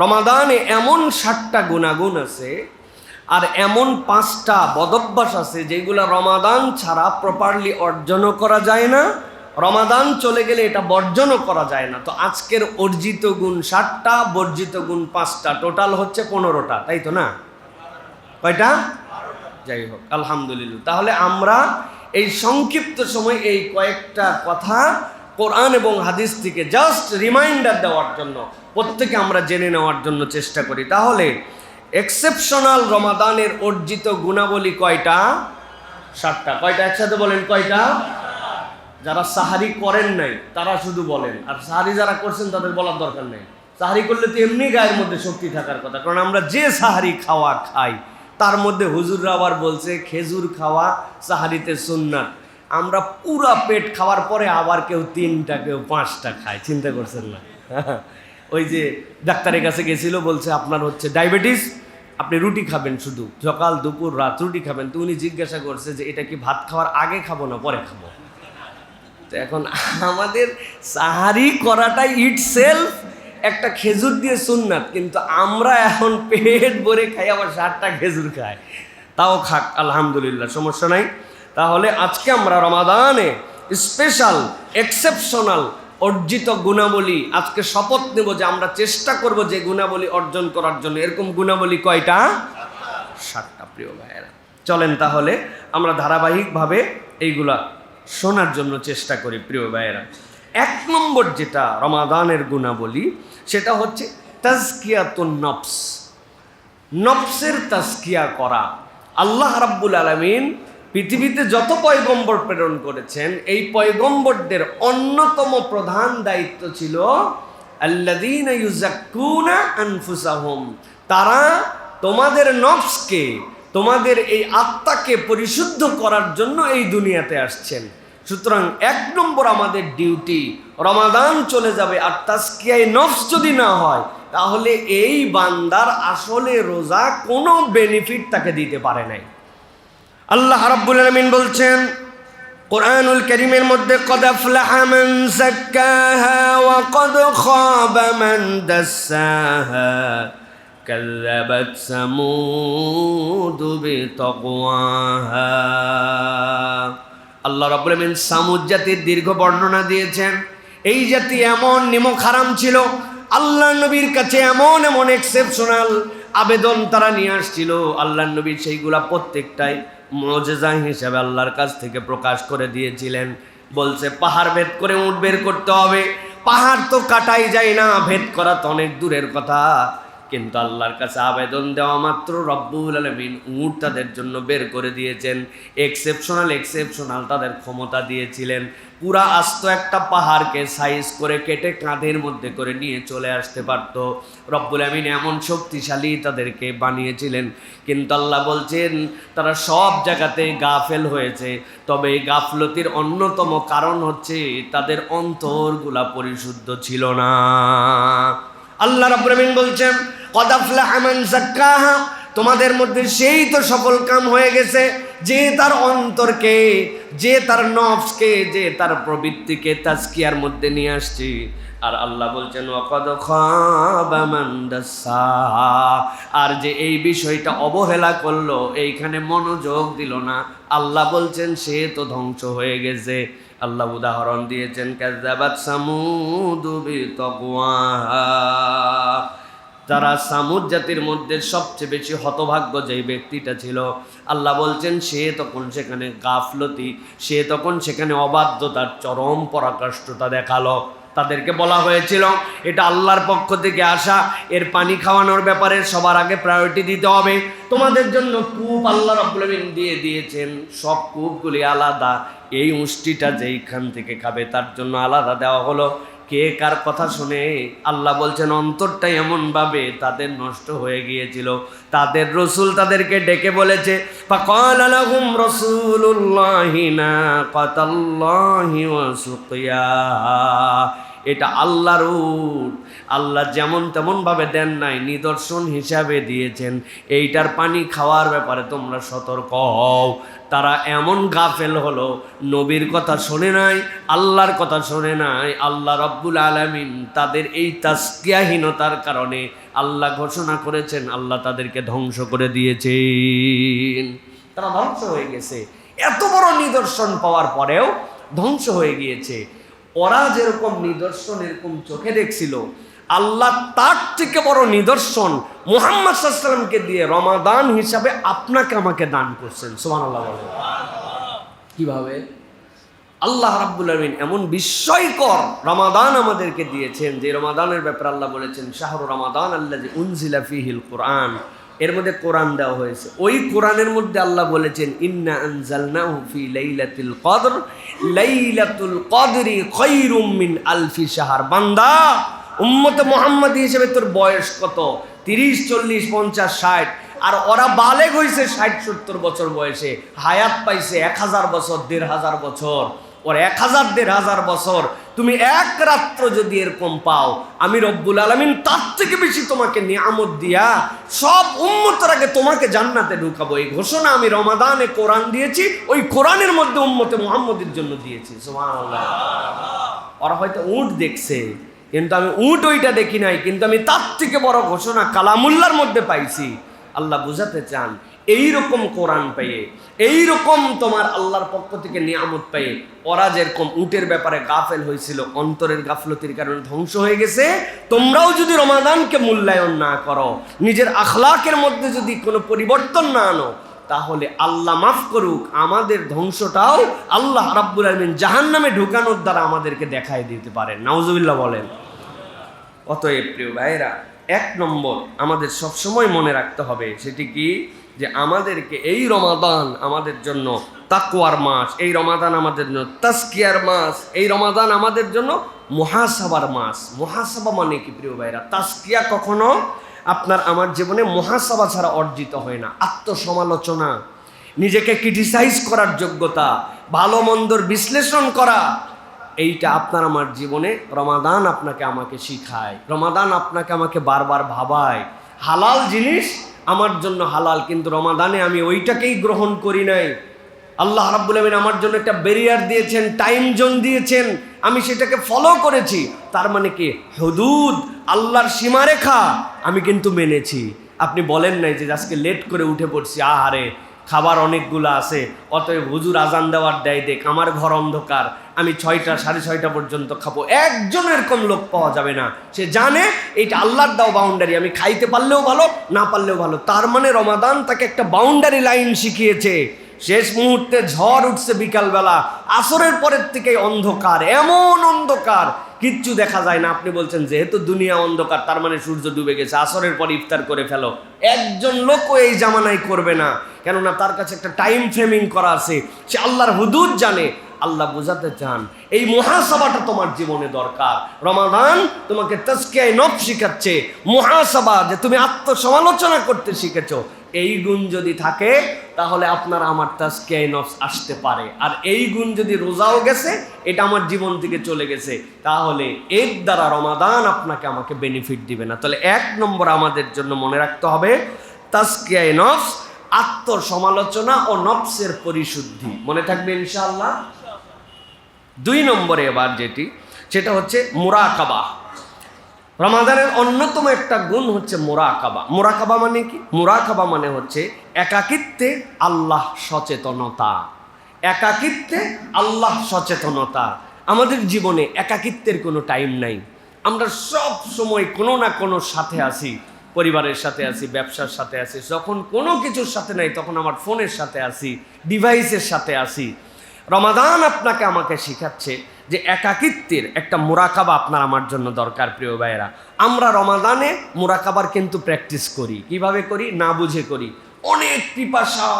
রমাদানে এমন 60টা গুণাগুণ আছে আর এমন 5টা বদভ্যাস আছে যেগুলো রমাদান ছাড়া প্রপারলি অর্জনও করা যায় না, রমাদান চলে গেলে এটা বর্জনও করা যায় না। তো আজকের অর্জিত গুণ 60টা, বর্জিত গুণ 5টা, টোটাল হচ্ছে 15টা, তাই তো না? কয়টা? যাই হোক, আলহামদুলিল্লাহ। তাহলে আমরা এই সংক্ষিপ্ত সময় এই কয়েকটা কথা কোরআন এবং হাদিস থেকে জাস্ট রিমাইন্ডার দেওয়ার জন্য, প্রত্যেকে আমরা জেনে নেওয়ার জন্য চেষ্টা করি। তাহলে এক্সেপশনাল রমাদানের অর্জিত গুণাবলী কয়টা? 60টা। কয়টা একসাথে বলেন, কয়টা? যারা সাহারি করেন নাই তারা শুধু বলেন, আর সাহারি যারা করছেন তাদের বলার দরকার নেই। সাহারি করলে তো এমনি গায়ের মধ্যে শক্তি থাকার কথা, কারণ আমরা যে সাহারি খাওয়া খাই তার মধ্যে হুজুররা আবার বলছে খেজুর খাওয়া সাহারিতে সুন্নাত। আমরা পুরা পেট খাওয়ার পরে আবার কেউ 3টা কেউ 5টা খায়, চিন্তা করছেন না? ওই যে ডাক্তারের কাছে গেছিল, বলছে আপনার হচ্ছে ডায়াবেটিস, আপনি রুটি খাবেন, শুধু সকাল দুপুর রাত রুটি খাবেন। তো উনি জিজ্ঞাসা করছে যে এটা কি ভাত খাওয়ার আগে খাবো না পরে খাবো? তো এখন আমাদের সাহারি করাটাই ইটসেলফ একটা খেজুর দিয়ে সুন্নাত, কিন্তু আমরা এখন পেট ভরে খাই, আবার 60টা খেজুর খাই। তাও খাক, আলহামদুলিল্লাহ, সমস্যা নাই। তাহলে আজকে আমরা রমাদানে স্পেশাল এক্সেপশনাল অর্জিত গুণাবলী, আজকে শপথ নেব যে আমরা চেষ্টা করব যে গুণাবলী অর্জন করার জন্য। এরকম গুণাবলী কয়টা? 60টা। প্রিয় ভাইয়েরা, চলেন তাহলে আমরা ধারাবাহিকভাবে এইগুলা শোনার জন্য চেষ্টা করি। প্রিয় ভাইয়েরা, 1 নম্বর যেটা রমাদানের গুণাবলী সেটা হচ্ছে তাজকিয়াতুন নফস, নফসের তাজকিয়া করা। আল্লাহ রাব্বুল আলামিন পৃথিবীতে যত পয়গম্বর প্রেরণ করেছেন, এই পয়গম্বরদের অন্যতম প্রধান দায়িত্ব ছিল আল্লাযীনা ইউযাক্কুনা আনফুসাহুম, তারা তোমাদের নফসকে, তোমাদের এই আত্মাকে পরিশুদ্ধ করার জন্য এই দুনিয়াতে আসছেন। সুতরাং 1 নম্বর আমাদের ডিউটি, রমাদান চলে যাবে আর তাজকিয়ায়ে নফস যদি না হয়, তাহলে এই বান্দার আসলে রোজা কোনো বেনিফিট তাকে দিতে পারে নাই। আল্লাহ রাব্বুল আলামিন বলছেন কোরআনুল কারীমের মধ্যে, ক্বাদ আফলাহা মান যাক্কাহা ওয়া ক্বাদ খাবা মান দাসসাহা কাযযাবাত সামুদ বিতাকওয়াহা। আল্লাহ রাব্বুল আলামিন সামুদ জাতির দীর্ঘ বর্ণনা দিয়েছেন। এই জাতি এমন নিমক হারাম ছিল, আল্লাহ নবীর কাছে এমন এমন এক্সেপশনাল আবেদন তারা নিয়ে আসছিল। আল্লাহ নবী সেইগুলা প্রত্যেকটাই মুজিজা হিসেবে আল্লাহর কাছ থেকে প্রকাশ করে দিয়েছিলেন। বলছে পাহাড় ভেদ করে উট বের করতে হবে। পাহাড় তো কাটাই যায় না, ভেদ করা তো অনেক দূরের কথা। কিন্তু আল্লাহর কাছে আবেদন দেওয়া মাত্র রব্বুল আলামিন উট তাদের জন্য বের করে দিয়েছেন। এক্সেপশনাল তাদের ক্ষমতা দিয়েছিলেন। পুরা আস্ত একটা পাহাড়কে সাইজ করে কেটে কাঁধের মধ্যে করে নিয়ে চলে আসতে পারত। রব্বুল আমিন এমন শক্তিশালী তাদেরকে বানিয়েছিলেন। কিন্তু আল্লাহ বলছেন তারা সব জায়গাতে গাফেল হয়েছে। তবে এই গাফলতির অন্যতম কারণ হচ্ছে তাদের অন্তরগুলা পরিশুদ্ধ ছিল না। আল্লাহ রাব্বুল আমিন বলছেন ক্বাদ আফলাহা মান যাক্কাহা, তোমাদের মধ্যে সেই তো সফল কাম হয়ে গেছে যে তার অন্তরকে, যে তার নফসকে, যে তার প্রবৃত্তিকে তাজকিয়ার মধ্যে নিয়ে আসছে। আর আল্লাহ বলছেন ওয়া ক্বাদ খাবা মান দাসসাহা, আর যে এই বিষয়টা অবহেলা করলো, এইখানে মনোযোগ দিল না, আল্লাহ বলছেন সে তো ধ্বংস হয়ে গেছে। আল্লাহ উদাহরণ দিয়েছেন কাযযাবাত সামুদ বিতাকওয়াহা, যারা সামুদ জাতির মধ্যে সবচেয়ে বেশি হতভাগ্য যেই ব্যক্তিটা ছিল, আল্লাহ বলছেন সে তখন সেখানে গাফলতি, সে তখন সেখানে অবাধ্যতার চরম পরাকাষ্ঠতা দেখালো। তাদেরকে বলা হয়েছিল এটা আল্লাহর পক্ষ থেকে আসা, এর পানি খাওয়ানোর ব্যাপারে সবার আগে প্রায়োরিটি দিতে হবে। তোমাদের জন্য কূপ আল্লাহ রাব্বুল আমিন দিয়ে দিয়েছেন, সব কূপগুলি আলাদা। এই উষ্টিটা যেইখান থেকে খাবে তার জন্য আলাদা দেওয়া হলো। কে কার কথা শুনে? আল্লাহ বলছেন অন্তরটা এমনভাবে তাদের নষ্ট হয়ে গিয়েছিল। তাদের রসুল তাদেরকে ডেকে বলেছে ফাকালা লাহুম রাসূলুল্লাহি নাকাতাল্লাহি ওয়া সুকিয়া, এটা আল্লাহর উট, আল্লাহ যেমন তেমন ভাবে দেন নাই, নিদর্শন হিসাবে দিয়েছেন। এইটার পানি খাওয়ার ব্যাপারে তোমরা সতর্ক হও। তারা এমন গাফেল হলো, নবীর কথা শোনে নাই, আল্লাহর কথা শোনে নাই। আল্লাহ রাব্বুল আলামিন তাদের এই তাসকিয়াহীনতার কারণে আল্লাহ ঘোষণা করেছেন, আল্লাহ তাদেরকে ধ্বংস করে দিয়েছেন। তারা ধ্বংস হয়ে গেছে, এত বড় নিদর্শন পাওয়ার পরেও ধ্বংস হয়ে গিয়েছে। ওরা যেরকম নিদর্শন এরকম চোখে দেখছিল, আল্লাহ তার থেকে বড় নিদর্শন মুহাম্মদ সাল্লাল্লাহু আলাইহি ওয়াসাল্লামকে দিয়ে রমাদান হিসাবে আপনাকে আমাকে দান করছেন। সুবহানাল্লাহ বলেন। কিভাবে? আল্লাহ রাব্বুল আলামিন এমন বিস্ময়কর রমাদান আমাদেরকে দিয়েছেন, যে রমাদানের ব্যাপারে আল্লাহ বলেছেন শাহরু রমাদান আল্লাযী উনজিলা ফীহিল কুরআন। এর মধ্যে কোরআন দেওয়া হয়েছে। ওই কোরআনের মধ্যে আল্লাহ বলেছেন ইন্না আনজালনাহু ফি লাইলাতুল কদর, লাইলাতুল কদরি খায়রুম মিন আলফি শাহর। বান্দা, উম্মতে মুহাম্মাদী হিসেবে তোর বয়স কত? 30, 40, 50, 60। আর ওরা বালেগ হয়েছে 60-70 বছর বয়সে, হায়াত পাইছে 1000 বছর, 1500 বছর। ওর 1000-1500 বছর তুমি এক রাত্র যদি এরকম পাও, আমি রব্বুল আলামিন তার থেকে বেশি তোমাকে নিয়ামত দিয়া সব উম্মতের আগে তোমাকে জান্নাতে ঢুকাবো। এই ঘোষণা আমি রমাদানে কোরআন দিয়েছি, ওই কোরআনের মধ্যে উম্মতে মুহাম্মদের জন্য দিয়েছি। সুবহানাল্লাহ। ওরা হয়তো উট দেখছে, কিন্তু আমি উট ওইটা দেখি নাই, কিন্তু আমি তার থেকে বড় ঘোষণা কালামুল্লাহর মধ্যে পাইছি। আল্লাহ বুঝাতে চান, এইরকম কোরআন পেয়ে, এইরকম তোমার আল্লাহর পক্ষ থেকে নিয়ামত পেয়ে ওরা যেরকম উটের ব্যাপারে গাফেল হয়েছিল, অন্তরের গাফলতির কারণে ধ্বংস হয়ে গেছে, তোমরাও যদি রমাদানকে মূল্যায়ন না করো, নিজের আখলাকের মধ্যে যদি কোনো পরিবর্তন না আনো, তাহলে আল্লাহ মাফ করুক, আমাদের ধ্বংসটাও আল্লাহ রাব্বুল আলামিন জাহান্নামে ঢুকানোর দ্বারা আমাদেরকে দেখাই দিতে পারেন। নাউজুবিল্লাহ বলেন। অতএব প্রিয় ভাইরা, 1 নম্বর আমাদের সবসময় মনে রাখতে হবে, সেটি কি, যে আমাদেরকে এই রমাদান আমাদের জন্য তাকওয়ার মাস, এই রমাদান আমাদের জন্য তাজকিয়ার মাস, এই রমাদান আমাদের জন্য মুহাসাবার মাস। মুহাসাবা মানে কি প্রিয় ভাইরা? তাজকিয়া কখনো আপনার আমার জীবনে মুহাসাবা ছাড়া অর্জিত হয় না। আত্মসমালোচনা, নিজেকে ক্রিটিসাইজ করার যোগ্যতা, ভালো মন্দর বিশ্লেষণ করা, এইটা আপনার আমার জীবনে রমাদান আপনাকে আমাকে শিখায়। রমাদান আপনাকে আমাকে বারবার ভাবায়, হালাল জিনিস আমার জন্য হালাল, কিন্তু রমাদানে আমি ওইটাকেই গ্রহণ করি নাই। আল্লাহ রাব্বুল আলামিন আমার জন্য একটা ব্যারিয়ার দিয়েছেন, টাইম জোন দিয়েছেন, আমি সেটাকে ফলো করেছি। তার মানে কি, হুদুদ, আল্লাহর সীমারেখা আমি কিন্তু মেনেছি। আপনি বলেন নাই যে আজকে লেট করে উঠে পড়ছি, আহারে খাবার অনেকগুলো আছে, অতএব হুজুর আজান দেওয়ার দেয় দেখ, আমার ঘর অন্ধকার, আমি 6টা 6:30 পর্যন্ত খাবো। একজন এরকম লোক পাওয়া যাবে না। সে জানে এটা আল্লাহর দাও বাউন্ডারি, আমি খাইতে পারলেও ভালো, না পারলেও ভালো। তার মানে রমাদান তাকে একটা বাউন্ডারি লাইন শিখিয়েছে। শেষ মুহূর্তে ঝড় উঠছে বিকালবেলা, আসরের পরের থেকে অন্ধকার, এমন অন্ধকার কিচ্ছু দেখা যায় না। আপনি বলছেন যেহেতু দুনিয়া অন্ধকার, তার মানে সূর্য ডুবে গেছে, আসরের পর ইফতার করে ফেলো। একজন লোকও এই জামানায় করবে না, কেননা তার কাছে একটা টাইম ফ্রেমিং করা আছে, সে আল্লাহর হুদুদ জানে। আল্লাহ বোঝাতে চান এই মুহাসাবাটা তোমার জীবনে দরকার। রমাদান তোমাকে তাজকিয়ায়ে নফস শিখাচ্ছে, মুহাসাবা, যে তুমি আত্মসমালোচনা করতে শিখেছো। এই গুণ যদি থাকে তাহলে আপনার আমার তাজকিয়ায়ে নফস আসতে পারে। আর এই গুণ যদি রোজাও গেছে, এটা আমার জীবন থেকে চলে গেছে, তাহলে এর দ্বারা রমাদান আপনাকে আমাকে বেনিফিট দিবে না। তাহলে 1 নম্বর আমাদের জন্য মনে রাখতে হবে তাজকিয়ায়ে নফস, আত্মসমালোচনা ও নফসের পরিশুদ্ধি। মনে থাকবে ইনশাআল্লাহ। 2 নম্বরে এবার যেটি, সেটা হচ্ছে মুরাকাবা। রমাদানের অন্যতম একটা গুণ হচ্ছে মুরাকাবা। মুরাকাবা মানে কি? মুরাকাবা মানে হচ্ছে একাকিত্বে আল্লাহ সচেতনতা। একাকিত্বে আল্লাহ সচেতনতা। আমাদের জীবনে একাকিত্বের কোনো টাইম নাই। আমরা সব সময় কোনো না কোনো সাথে আছি, পরিবারের সাথে আছি, ব্যবসার সাথে আছি, যখন কোনো কিছুর সাথে নাই তখন আমার ফোনের সাথে আছি, ডিভাইসের সাথে আছি। রমাদান আপনাকে আমাকে শিখাচ্ছে যে একাকিত্বের একটা মুরাকাবা আপনার আমার জন্য দরকার। প্রিয় ভাইয়েরা, আমরা রমাদানে মুরাকাবার কিন্তু প্র্যাকটিস করি। কিভাবে করি? না বুঝে করি। অনেক পিপাসা,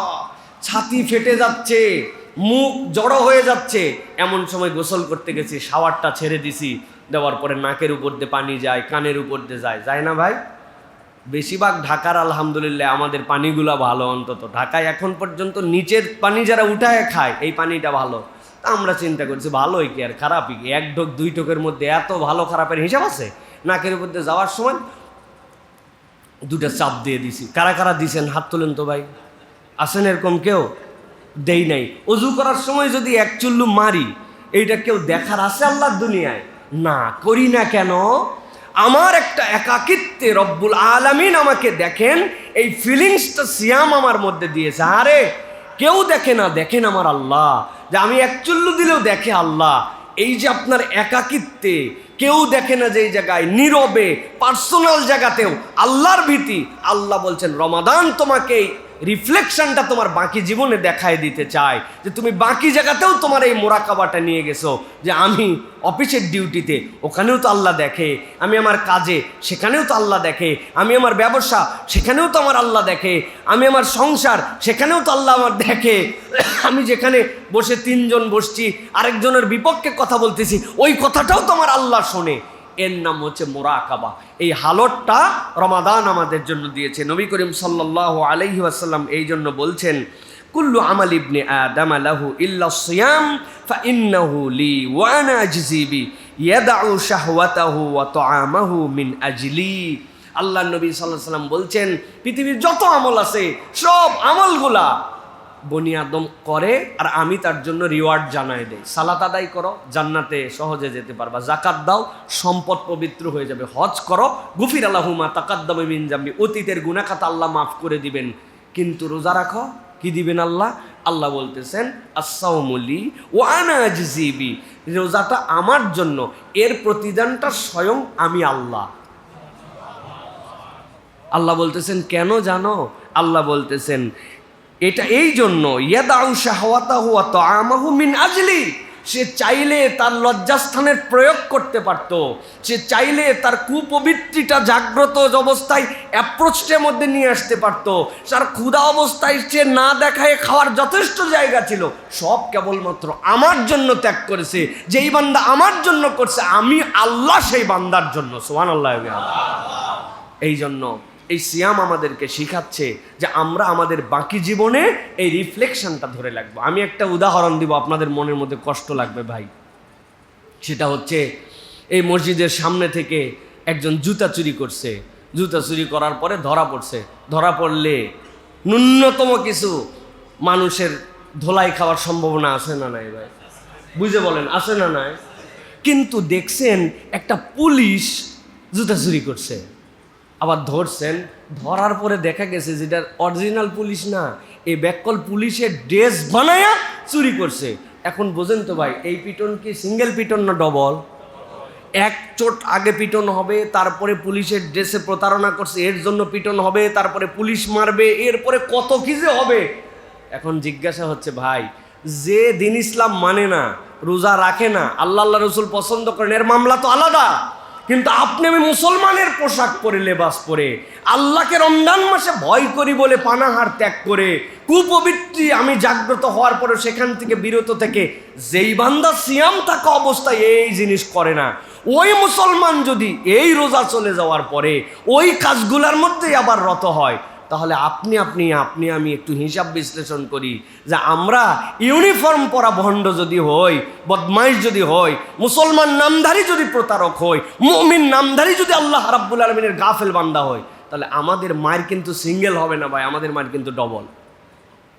ছাতি ফেটে যাচ্ছে, মুখ জড়ো হয়ে যাচ্ছে, এমন সময় গোসল করতে গেছি, শাওয়ারটা ছেড়ে দিছি, দেওয়ার পরে নাকের উপর দিয়ে পানি যায়, কানের উপর দিয়ে যায়, যায় না ভাই? বেশিরভাগ ঢাকার আলহামদুলিল্লাহ আমাদের পানিগুলো ভালো। অন্তত ঢাকায় এখন পর্যন্ত নিচের পানি যারা উঠায় খায়, এই পানিটা ভালো। তা আমরা চিন্তা করছি ভালোই কি আর খারাপই কি, 1 ঢোক 2 ঢোকের মধ্যে এত ভালো খারাপের হিসাব আছে? নাকের উপর দিয়ে যাওয়ার সময় দুটা চাপ দিয়ে দিছি। কারা কারা দিছেন হাত তোলেন তো ভাই, আসেন এরকম কেউ? দেই নাই। অজু করার সময় যদি এক চুল্লু মারি, এইটা কেউ দেখার আছে আল্লাহর দুনিয়ায়? না, করি না কেন? আমার একটা একাকিত্বে রব্বুল আলামিন আমাকে দেখেন, এই ফিলিংসটা সিয়াম আমার মধ্যে দিয়েছে। আরে কেউ দেখে না, দেখেন আমার আল্লাহ, যে আমি এক চুল্লু দিলেও দেখে আল্লাহ। এই যে আপনার একাকিত্বে কেউ দেখে না, যে এই জায়গায় নীরবে পার্সোনাল জায়গাতেও আল্লাহর ভীতি, আল্লাহ বলছেন রমাদান তোমাকে রিফ্লেকশনটা তোমার বাকি জীবনে দেখায় দিতে চায়, যে তুমি বাকি জায়গাতেও তোমার এই মোরাকাবাটা নিয়ে গেছো, যে আমি অফিসের ডিউটিতে, ওখানেও তো আল্লাহ দেখে, আমি আমার কাজে, সেখানেও তো আল্লাহ দেখে, আমি আমার ব্যবসা, সেখানেও তো আমার আল্লাহ দেখে, আমি আমার সংসার, সেখানেও তো আল্লাহ আমার দেখে, আমি যেখানে বসে তিনজন বসছি, আরেকজনের বিপক্ষে কথা বলতেছি, ওই কথাটাও তো আমার আল্লাহ শোনে। এর নাম হচ্ছে মুরাকাবা। এই হালতটা রমাদান আমাদের জন্য দিয়েছে। নবী করিম সাল্লাল্লাহু আলাইহি ওয়াসাল্লাম এই জন্য বলছেন, কুল্লু আমাল ইবনে আদম লাহু ইল্লা সিয়াম ফাইন্নাহু লি ওয়া আনা আজজি বি ইয়াদউ শাহওয়াতাহু ওয়া তাআমাহু মিন আজলি। আল্লাহর নবী সাল্লাল্লাহু আলাইহি ওয়াসাল্লাম বলছেন, পৃথিবীর যত আমল আছে সব আমলগুলা বনি আদম করে, আর আমি তার জন্য রিওয়ার্ড জানাই দেই। সালাত আদায় করো, জান্নাতে সহজে যেতে পারবা। জাকাত দাও, সম্পদ পবিত্র হয়ে যাবে। হজ করো, গুফির আল্লাহু মা তাকাদ্দামা মিন জামবি, অতীতের গুনাহ খাতা আল্লাহ মাফ করে দিবেন। কিন্তু রোজা রাখো, কি দিবেন আল্লাহ? আল্লাহ বলতেছেন আস-সাওমু লি ওয়া আনা আজজি বি, রোজাটা আমার জন্য, এর প্রতিদানটা স্বয়ং আমি আল্লাহ। আল্লাহ বলতেছেন কেন জানো? আল্লাহ বলতেছেন এটা এই জন্য, ইয়াদাউ শাহওয়াতাহু ওয়া তাআমাহু মিন আজলি, সে চাইলে তার লজ্জাস্থানের প্রয়োগ করতে পারত, সে চাইলে তার কুপবিত্রিটা জাগ্রত অবস্থায় অ্যাপ্রোচের মধ্যে নিয়ে আসতে পারত, তার ক্ষুধা অবস্থায় সে না দেখায় খাওয়ার যথেষ্ট জায়গা ছিল, সব কেবলমাত্র আমার জন্য ত্যাগ করেছে। যেই বান্দা আমার জন্য করছে, আমি আল্লাহ সেই বান্দার জন্য। সুবহানাল্লাহ। এই জন্য এই সিয়াম আমাদেরকে শিখাচ্ছে যে আমরা আমাদের বাকি জীবনে এই রিফ্লেকশনটা ধরে রাখবো। আমি একটা উদাহরণ দিব, আপনাদের মনের মধ্যে কষ্ট লাগবে ভাই। সেটা হচ্ছে, এই মসজিদের সামনে থেকে একজন জুতা চুরি করছে। জুতা চুরি করার পরে ধরা পড়ছে। ধরা পড়লে ন্যূনতম কিছু মানুষের ধোলাই খাওয়ার সম্ভাবনা আছে না নাই ভাই? বুঝে বলেন, আছে না নাই? কিন্তু দেখছেন একটা পুলিশ জুতা চুরি করছে, আবার ধরছেন। ধরার পরে দেখা গেছে যেটা অরিজিনাল পুলিশ না, এই ব্যাককল পুলিশের ড্রেস বানায়া চুরি করছে। এখন বোঝেন তো ভাই, এই পিটন কি সিঙ্গেল পিটন না ডবল? এক চোট আগে পিটন হবে, তারপরে পুলিশের ড্রেসে প্রতারণা করছে এর জন্য পিটন হবে, তারপরে পুলিশ মারবে, এরপরে কত কি যে হবে। এখন জিজ্ঞাসা হচ্ছে, ভাই যে দিন ইসলাম মানে না, রোজা রাখে না, আল্লাহ রসুল পছন্দ করেন, এর মামলা তো আলাদা। কিন্তু আপনি আমি মুসলমানের পোশাক পরে, লেবাস পরে, আল্লাহকে রমজান মাসে ভয় করি বলে পানাহার ত্যাগ করে, কুপবিত্রি আমি জাগ্রত হওয়ার পরে সেখান থেকে বিরত থেকে যেই বান্দা সিয়াম থাকা অবস্থায় এই জিনিস করে না, ওই মুসলমান যদি এই রোজা চলে যাওয়ার পরে ওই কাজগুলোর মধ্যেই আবার রত হয়, তাহলে আপনি আমি একটু হিসাব বিশ্লেষণ করি যে আমরা ইউনিফর্ম পরা ভণ্ড যদি হই, বদমাইশ যদি হই, মুসলমান নামধারী যদি প্রতারক হই, মুমিন নামধারী যদি আল্লাহ রাব্বুল আলামিনের গাফেল বান্দা হই, তাহলে আমাদের মায়ের কিন্তু সিঙ্গেল হবে না ভাই, আমাদের মায়ের কিন্তু ডবল।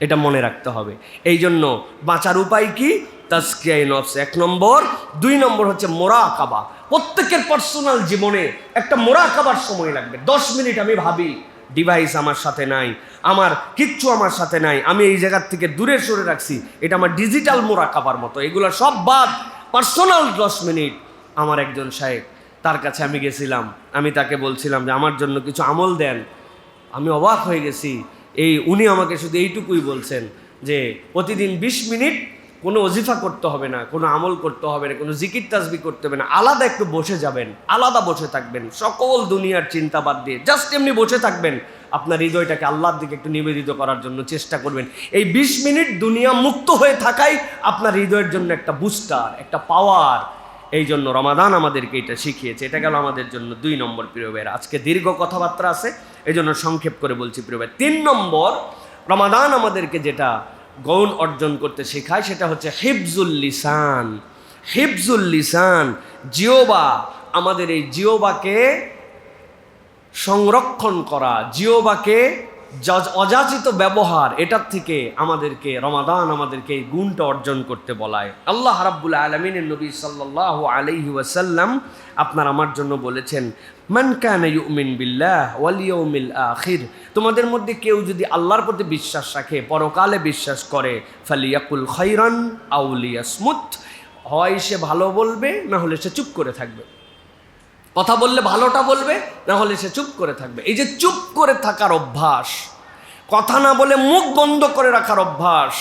এটা মনে রাখতে হবে। এই জন্য বাঁচার উপায় কি? তাজকিয়ায়ে নফস 1 নম্বর। 2 নম্বর হচ্ছে মোরাকাবা। প্রত্যেকের পার্সোনাল জীবনে একটা মোরাকাবার সময় লাগবে। 10 মিনিট আমি ভাবি, ডিভাইস আমার সাথে নাই, আমার কিচ্ছু আমার সাথে নাই, আমি এই জায়গার থেকে দূরে সরে রাখছি, এটা আমার ডিজিটাল মোরাকাবার মতো। এগুলো সব বাদ, পার্সোনাল 10 মিনিট। আমার একজন শায়েখ, তার কাছে আমি গেছিলাম, আমি তাকে বলছিলাম যে আমার জন্য কিছু আমল দেন। আমি অবাক হয়ে গেছি, উনি আমাকে শুধু এইটুকুই বলছেন যে প্রতিদিন 20 মিনিট কোনো ওজিফা করতে হবে না, কোনো আমল করতে হবে না, কোনো জিকির তাসবিহ করতে হবে না, আলাদা একটু বসে যাবেন, আলাদা বসে থাকবেন, সকল দুনিয়ার চিন্তা বাদ দিয়ে জাস্ট এমনি বসে থাকবেন, আপনার হৃদয়টাকে আল্লাহর দিকে একটু নিবেদিত করার জন্য চেষ্টা করবেন। এই 20 মিনিট দুনিয়া মুক্ত হয়ে থাকাই আপনার হৃদয়ের জন্য একটা বুস্টার, একটা পাওয়ার। এই জন্য রমাদান আমাদেরকে এটা শিখিয়েছে। এটা গেল আমাদের জন্য 2 নম্বর। প্রিয় ভাইয়েরা, আজকে দীর্ঘ কথাবার্তা আছে, এই জন্য সংক্ষেপ করে বলছি প্রিয় ভাই। 3 নম্বর, রমাদান আমাদেরকে যেটা গৌণ অর্জন করতে শেখায় সেটা হচ্ছে হিফজুল লিসান। হিফজুল লিসান, জিওবা আমাদের এই জিহ্বাকে সংরক্ষণ করা, জিহ্বাকে অযাচিত ব্যবহার, এটার থেকে আমাদেরকে রমাদান আমাদেরকে এই গুণটা অর্জন করতে বলায়। আল্লাহ রাব্বুল আলামিনের নবী সাল্লাল্লাহু আলাইহি ওয়াসাল্লাম আপনার আমার জন্য বলেছেন, মান কানা ইউমিন বিল্লাহ ওয়াল ইয়াউমিল আখির, তোমাদের মধ্যে কেউ যদি আল্লাহর প্রতি বিশ্বাস রাখে, পরকালে বিশ্বাস করে, ফালিয়াকুল খাইরান আও লিয়াসমুত, হয় সে ভালো বলবে, না হলে সে চুপ করে থাকবে। কথা বললে ভালোটা বলবে, না হলে সে চুপ করে থাকবে। এই যে চুপ করে থাকার অভ্যাস, কথা না বলে মুখ বন্ধ করে রাখার অভ্যাস,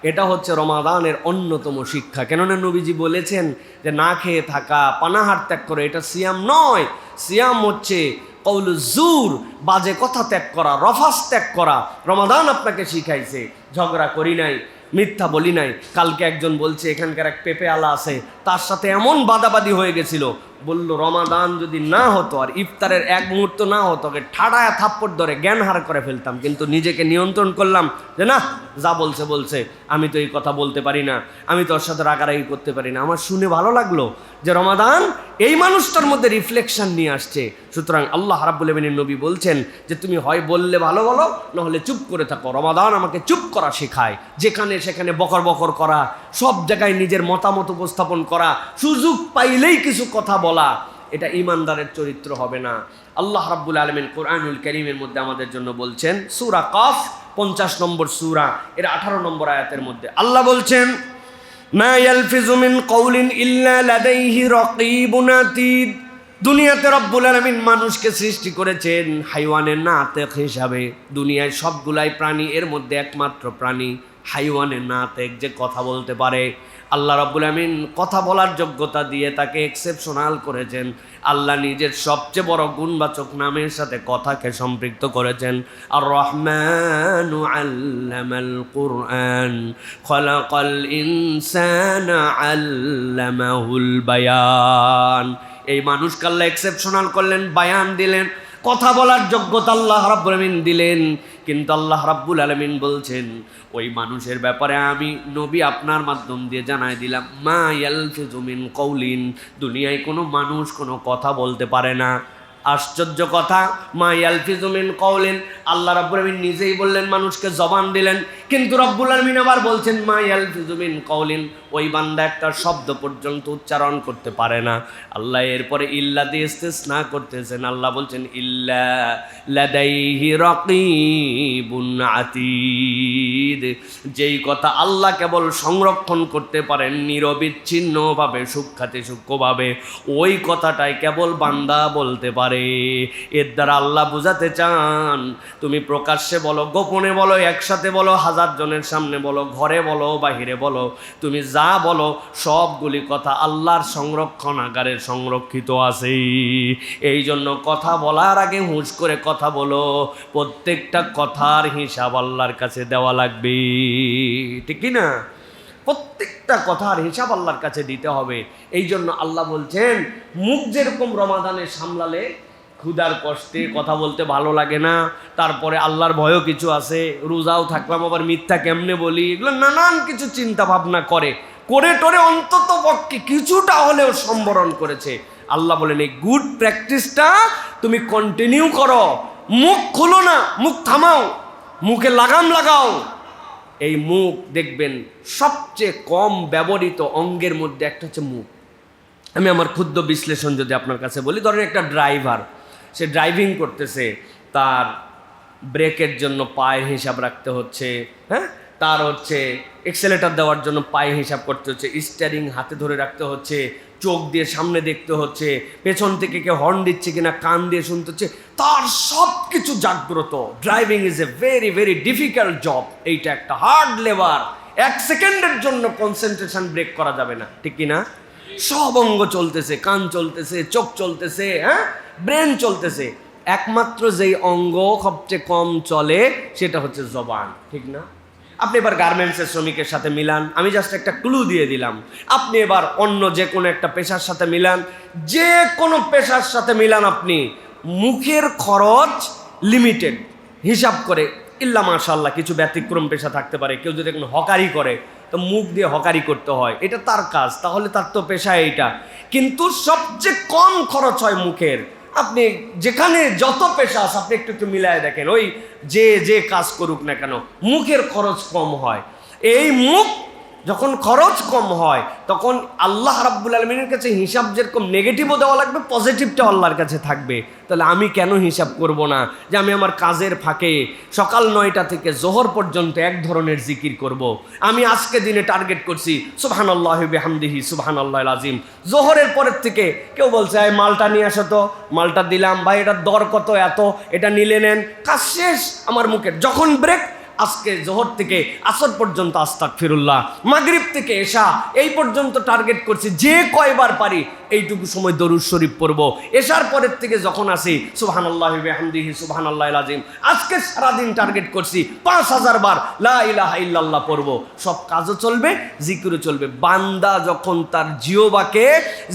এটা হচ্ছে রমাদানের অন্যতম শিক্ষা। কেননা নবীজি বলেছেন যে না খেয়ে থাকা, পানাহার ত্যাগ করে, এটা সিয়াম নয়। সিয়াম হচ্ছে কওলু জুর, বাজে কথা ত্যাগ করা, রফাস ত্যাগ করা। রমাদান আপনাকে শিখাইছে ঝগড়া করি নাই, মিথ্যা বলি নাই। কালকে একজন বলছে এখানকার এক পেঁপে আলা আছে, তার সাথে এমন বাদাবাদি হয়ে গেছিল, বলল রমাদান যদি না হতো আর ইফতারের এক মুহূর্ত না হতো, ঠাড়ায় থাপ্পড় ধরে জ্ঞান হার করে ফেলতাম, কিন্তু নিজেকে নিয়ন্ত্রণ করলাম যে না, যা বলছে বলছে, আমি তো এই কথা বলতে পারি না, আমি তোর সাথে রাগারাগি করতে পারি না। আমার শুনে ভালো লাগলো যে রমাদান এই মানুষটার মধ্যে রিফ্লেকশন নিয়ে আসছে। সুতরাং আল্লাহ রাব্বুল আলামিনের নবী বলছেন যে তুমি হয় বললে ভালো বলো, না হলে চুপ করে থাকো। রমাদান আমাকে চুপ করা শেখায়, যেখানে সেখানে বকর বকর করা, সব জায়গায় নিজের মতামত উপস্থাপন করা, সুযোগ পাইলেই কিছু কথা বলা, এটা ঈমানদারের চরিত্র হবে না। আল্লাহ রাব্বুল আলামিন কোরআনুল কারীমের মধ্যে আমাদের জন্য বলছেন, সূরা কফ 50 নম্বর সূরা, এর 18 নম্বর আয়াতের মধ্যে আল্লাহ বলছেন, মা ইয়ালফিজু মিন কওলিন ইল্লা লাদাইহি রাকীবুন আতীদ। দুনিয়াতে রব্বুল আলামিন মানুষকে সৃষ্টি করেছেন হাইওয়ানের নাতেক হিসাবে। দুনিয়ায় সবগুলাই প্রাণী, এর মধ্যে একমাত্র প্রাণী হাইওয়ানের নাতেক, যে কথা বলতে পারে। আল্লাহ রাব্বুল আলামিন কথা বলার যোগ্যতা দিয়ে তাকে এক্সেপশনাল করেছেন। আল্লাহ নিজের সবচেয়ে বড় গুণবাচক নামের সাথে কথাকে সম্পৃক্ত করেছেন। আর রহমানু আল্লামাল কুরআন খলাকাল ইনসানা আল্লামাহুল বায়ান। এই মানুষকে আল্লাহ এক্সেপশনাল করলেন, বায়ান দিলেন, কথা বলার যোগ্যতা আল্লাহ রাব্বুল আলামিন দিলেন। কিন্তু আল্লাহ রাব্বুল আলামিন বলছেন ওই মানুষের ব্যাপারে আমি নবী আপনার মাধ্যম দিয়ে জানাই দিলাম, মা ইয়ালফিজু মিন কওলিন, দুনিয়ায় কোনো মানুষ কোনো কথা বলতে পারে না। আশ্চর্য কথা, মা ইয়ালফিজু মিন কওলিন, আল্লাহ রাব্বুল আলামিন নিজেই বললেন, মানুষকে জবান দিলেন, কিন্তু রাব্বুল আলামিন আবার বলছেন মা ইয়ালফিজু মিন কওলিন, ওই বান্দা একটা শব্দ পর্যন্ত উচ্চারণ করতে পারে না। আল্লাহ এরপরে ইল্লা দিয়ে ইস্তিসনা করতেছেন। আল্লাহ বলছেন ইল্লা লাদাইহি রাকীবুন আতীদ, যেই কথা আল্লাহ কেবল সংরক্ষণ করতে পারেন নিরবিচ্ছিন্নভাবে, সূক্ষ্মাতি সূক্ষ্মভাবে, ওই কথাটাই কেবল বান্দা বলতে পারে। এর দ্বারা আল্লাহ বুঝাতে চান, তুমি প্রকাশ্যে বলো, গোপনে বলো, একসাথে বলো, হাজার জনের সামনে বলো, ঘরে বলো, বাহিরে বলো, তুমি যা বলো সবগুলি কথা আল্লাহর সংরক্ষণাগারে সংরক্ষিত আছে। এই জন্য কথা বলার আগে হুঁশ করে কথা বলো, প্রত্যেকটা কথার হিসাব আল্লাহর কাছে দেওয়া লাগবে, ঠিক কি না? প্রত্যেকটা কথার হিসাব আল্লাহর কাছে দিতে হবে। এই জন্য আল্লাহ বলছেন, মুখ যেরকম রমাদানে সামলালে, ক্ষুধার কষ্টে কথা বলতে ভালো লাগে না, তারপরে আল্লাহর ভয়ও কিছু আছে, রোজাও থাকলাম আবার মিথ্যা কেমনে বলি, এগুলো নানান কিছু চিন্তা ভাবনা করে টোরে অন্তত পক্ষে কিছুটা হলেও সম্বরণ করেছে। আল্লাহ বলেন এই গুড প্র্যাকটিসটা তুমি কন্টিনিউ করো, মুখ খুলো না, মুখ থামাও, মুখে লাগাম লাগাও। এই মুখ দেখবেন সবচেয়ে কম ব্যবহৃত অঙ্গের মধ্যে একটা হচ্ছে মুখ। আমি আমার ক্ষুদ্র বিশ্লেষণ যদি আপনার কাছে বলি, ধরেন একটা ড্রাইভার, সে ড্রাইভিং করতেছে, তার ব্রেকের জন্য পায়ের হিসাব রাখতে হচ্ছে, হ্যাঁ, তার হচ্ছে এক্সেলেটার দেওয়ার জন্য পায়ে হিসাব করতে হচ্ছে, স্টিয়ারিং হাতে ধরে রাখতে হচ্ছে, চোখ দিয়ে সামনে দেখতে হচ্ছে, পেছন থেকে কে হর্ন দিচ্ছে কিনা কান দিয়ে শুনতে হচ্ছে, তার সব কিছু জাগ্রত। Driving is a very very difficult job. এইটা একটা হার্ড লেবার, 1 সেকেন্ডের জন্য কনসেন্ট্রেশন ব্রেক করা যাবে না, ঠিক কিনা? সব অঙ্গ চলতেছে, কান চলতেছে, চোখ চলতেছে, হ্যাঁ, ব্রেন চলতেছে। একমাত্র যেই অঙ্গ সবচেয়ে কম চলে সেটা হচ্ছে জবান, ঠিক না? আপনি এবার গার্মেন্টসের শ্রমিকের সাথে মিলান, আমি জাস্ট একটা ক্লু দিয়ে দিলাম। আপনি এবার অন্য যে কোনো একটা পেশার সাথে মিলান, যে কোনো পেশার সাথে মিলান, আপনি মুখের খরচ লিমিটেড হিসাব করে, ইল্লা মাশাআল্লাহ কিছু ব্যতিক্রম পেশা থাকতে পারে, কেউ যদি এখন হকারি করে, তো মুখ দিয়ে হকারি করতে হয়, এটা তার কাজ, তাহলে তার তো পেশা এইটা। কিন্তু সবচেয়ে কম খরচ হয় মুখের। আপনি যেখানে যত পেশা আছে আপনি একটু একটু মিলায় দেখেন, ওই যে কাজ করুক না কেন মুখের খরচ কম হয়। এই মুখ যখন খরচ কম হয় তখন আল্লাহ রাব্বুল আলামিনের কাছে হিসাব যেরকম নেগেটিভও দেওয়া লাগবে, পজিটিভটাও আল্লাহর কাছে থাকবে। তাহলে আমি কেন হিসাব করব না যে আমি আমার কাজের ফাঁকে সকাল 9টা থেকে জোহর পর্যন্ত এক ধরনের জিকির করব। আমি আজকে দিনে টার্গেট করছি সুবহানাল্লাহি বিহামদিহি সুবহানাল্লাহিল আযীম। জোহরের পরের থেকে কেউ বলছে এই মালটা নিয়ে আসো তো, মালটা দিলাম, ভাই এটার দর কত, এত, এটা নিলে নেন, কাজ শেষ। আমার মুখের যখন ব্রেক, আজকে জোহর থেকে আসর পর্যন্ত আস্তাগফিরুল্লাহ, মাগরিব থেকে এশা এই পর্যন্ত টার্গেট করছি, যে কয়বার পারি এইটুকু সময় দরুদ শরীফ পড়ব। এশার পরের থেকে যখন আসি সুবহানাল্লাহি বিহামদিহি সুবহানাল্লাহিল আযীম। আজকে সারাদিন টার্গেট করছি 5000 বার লা ইলাহা ইল্লাল্লাহ পড়ব। সব কাজও চলবে, জিকিরও চলবে। বান্দা যখন তার জিহ্বাকে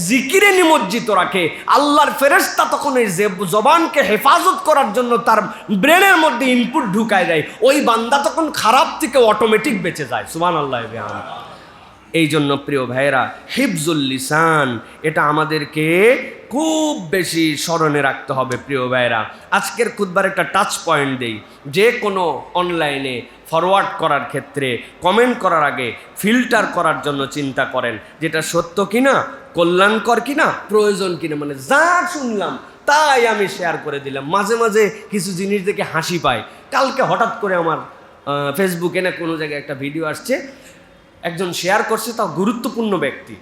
জিকিরে নিমজ্জিত রাখে, আল্লাহর ফেরেশতা তখন এই জবানকে হেফাজত করার জন্য তার ব্রেনের মধ্যে ইনপুট ঢুকায় দেয়। ওই বান্দা তখন খারাপ থেকে অটোমেটিক বেঁচে যায়। সুবহানাল্লাহ। এই জন্য প্রিয় ভাইয়েরা, হিফজুল লিসান এটা আমাদেরকে খুব বেশি স্মরণে রাখতে হবে। প্রিয় ভাইয়েরা, আজকের খুতবার একটা টাচ পয়েন্ট দেই। যে কোনো অনলাইনে ফরওয়ার্ড করার ক্ষেত্রে কমেন্ট করার আগে ফিল্টার করার জন্য চিন্তা করেন, যেটা সত্য কিনা, কল্যাণকর কিনা, প্রয়োজন কিনা। মানে যা শুনলাম তাই আমি শেয়ার করে দিলাম। মাঝে মাঝে কিছু জিনিস দেখে হাসি পায়। কালকে হঠাৎ করে আমার ফেসবুকে না কোনো জায়গায় একটা ভিডিও আসছে, একজন শেয়ার করছে, তাও গুরুত্বপূর্ণ ব্যক্তি,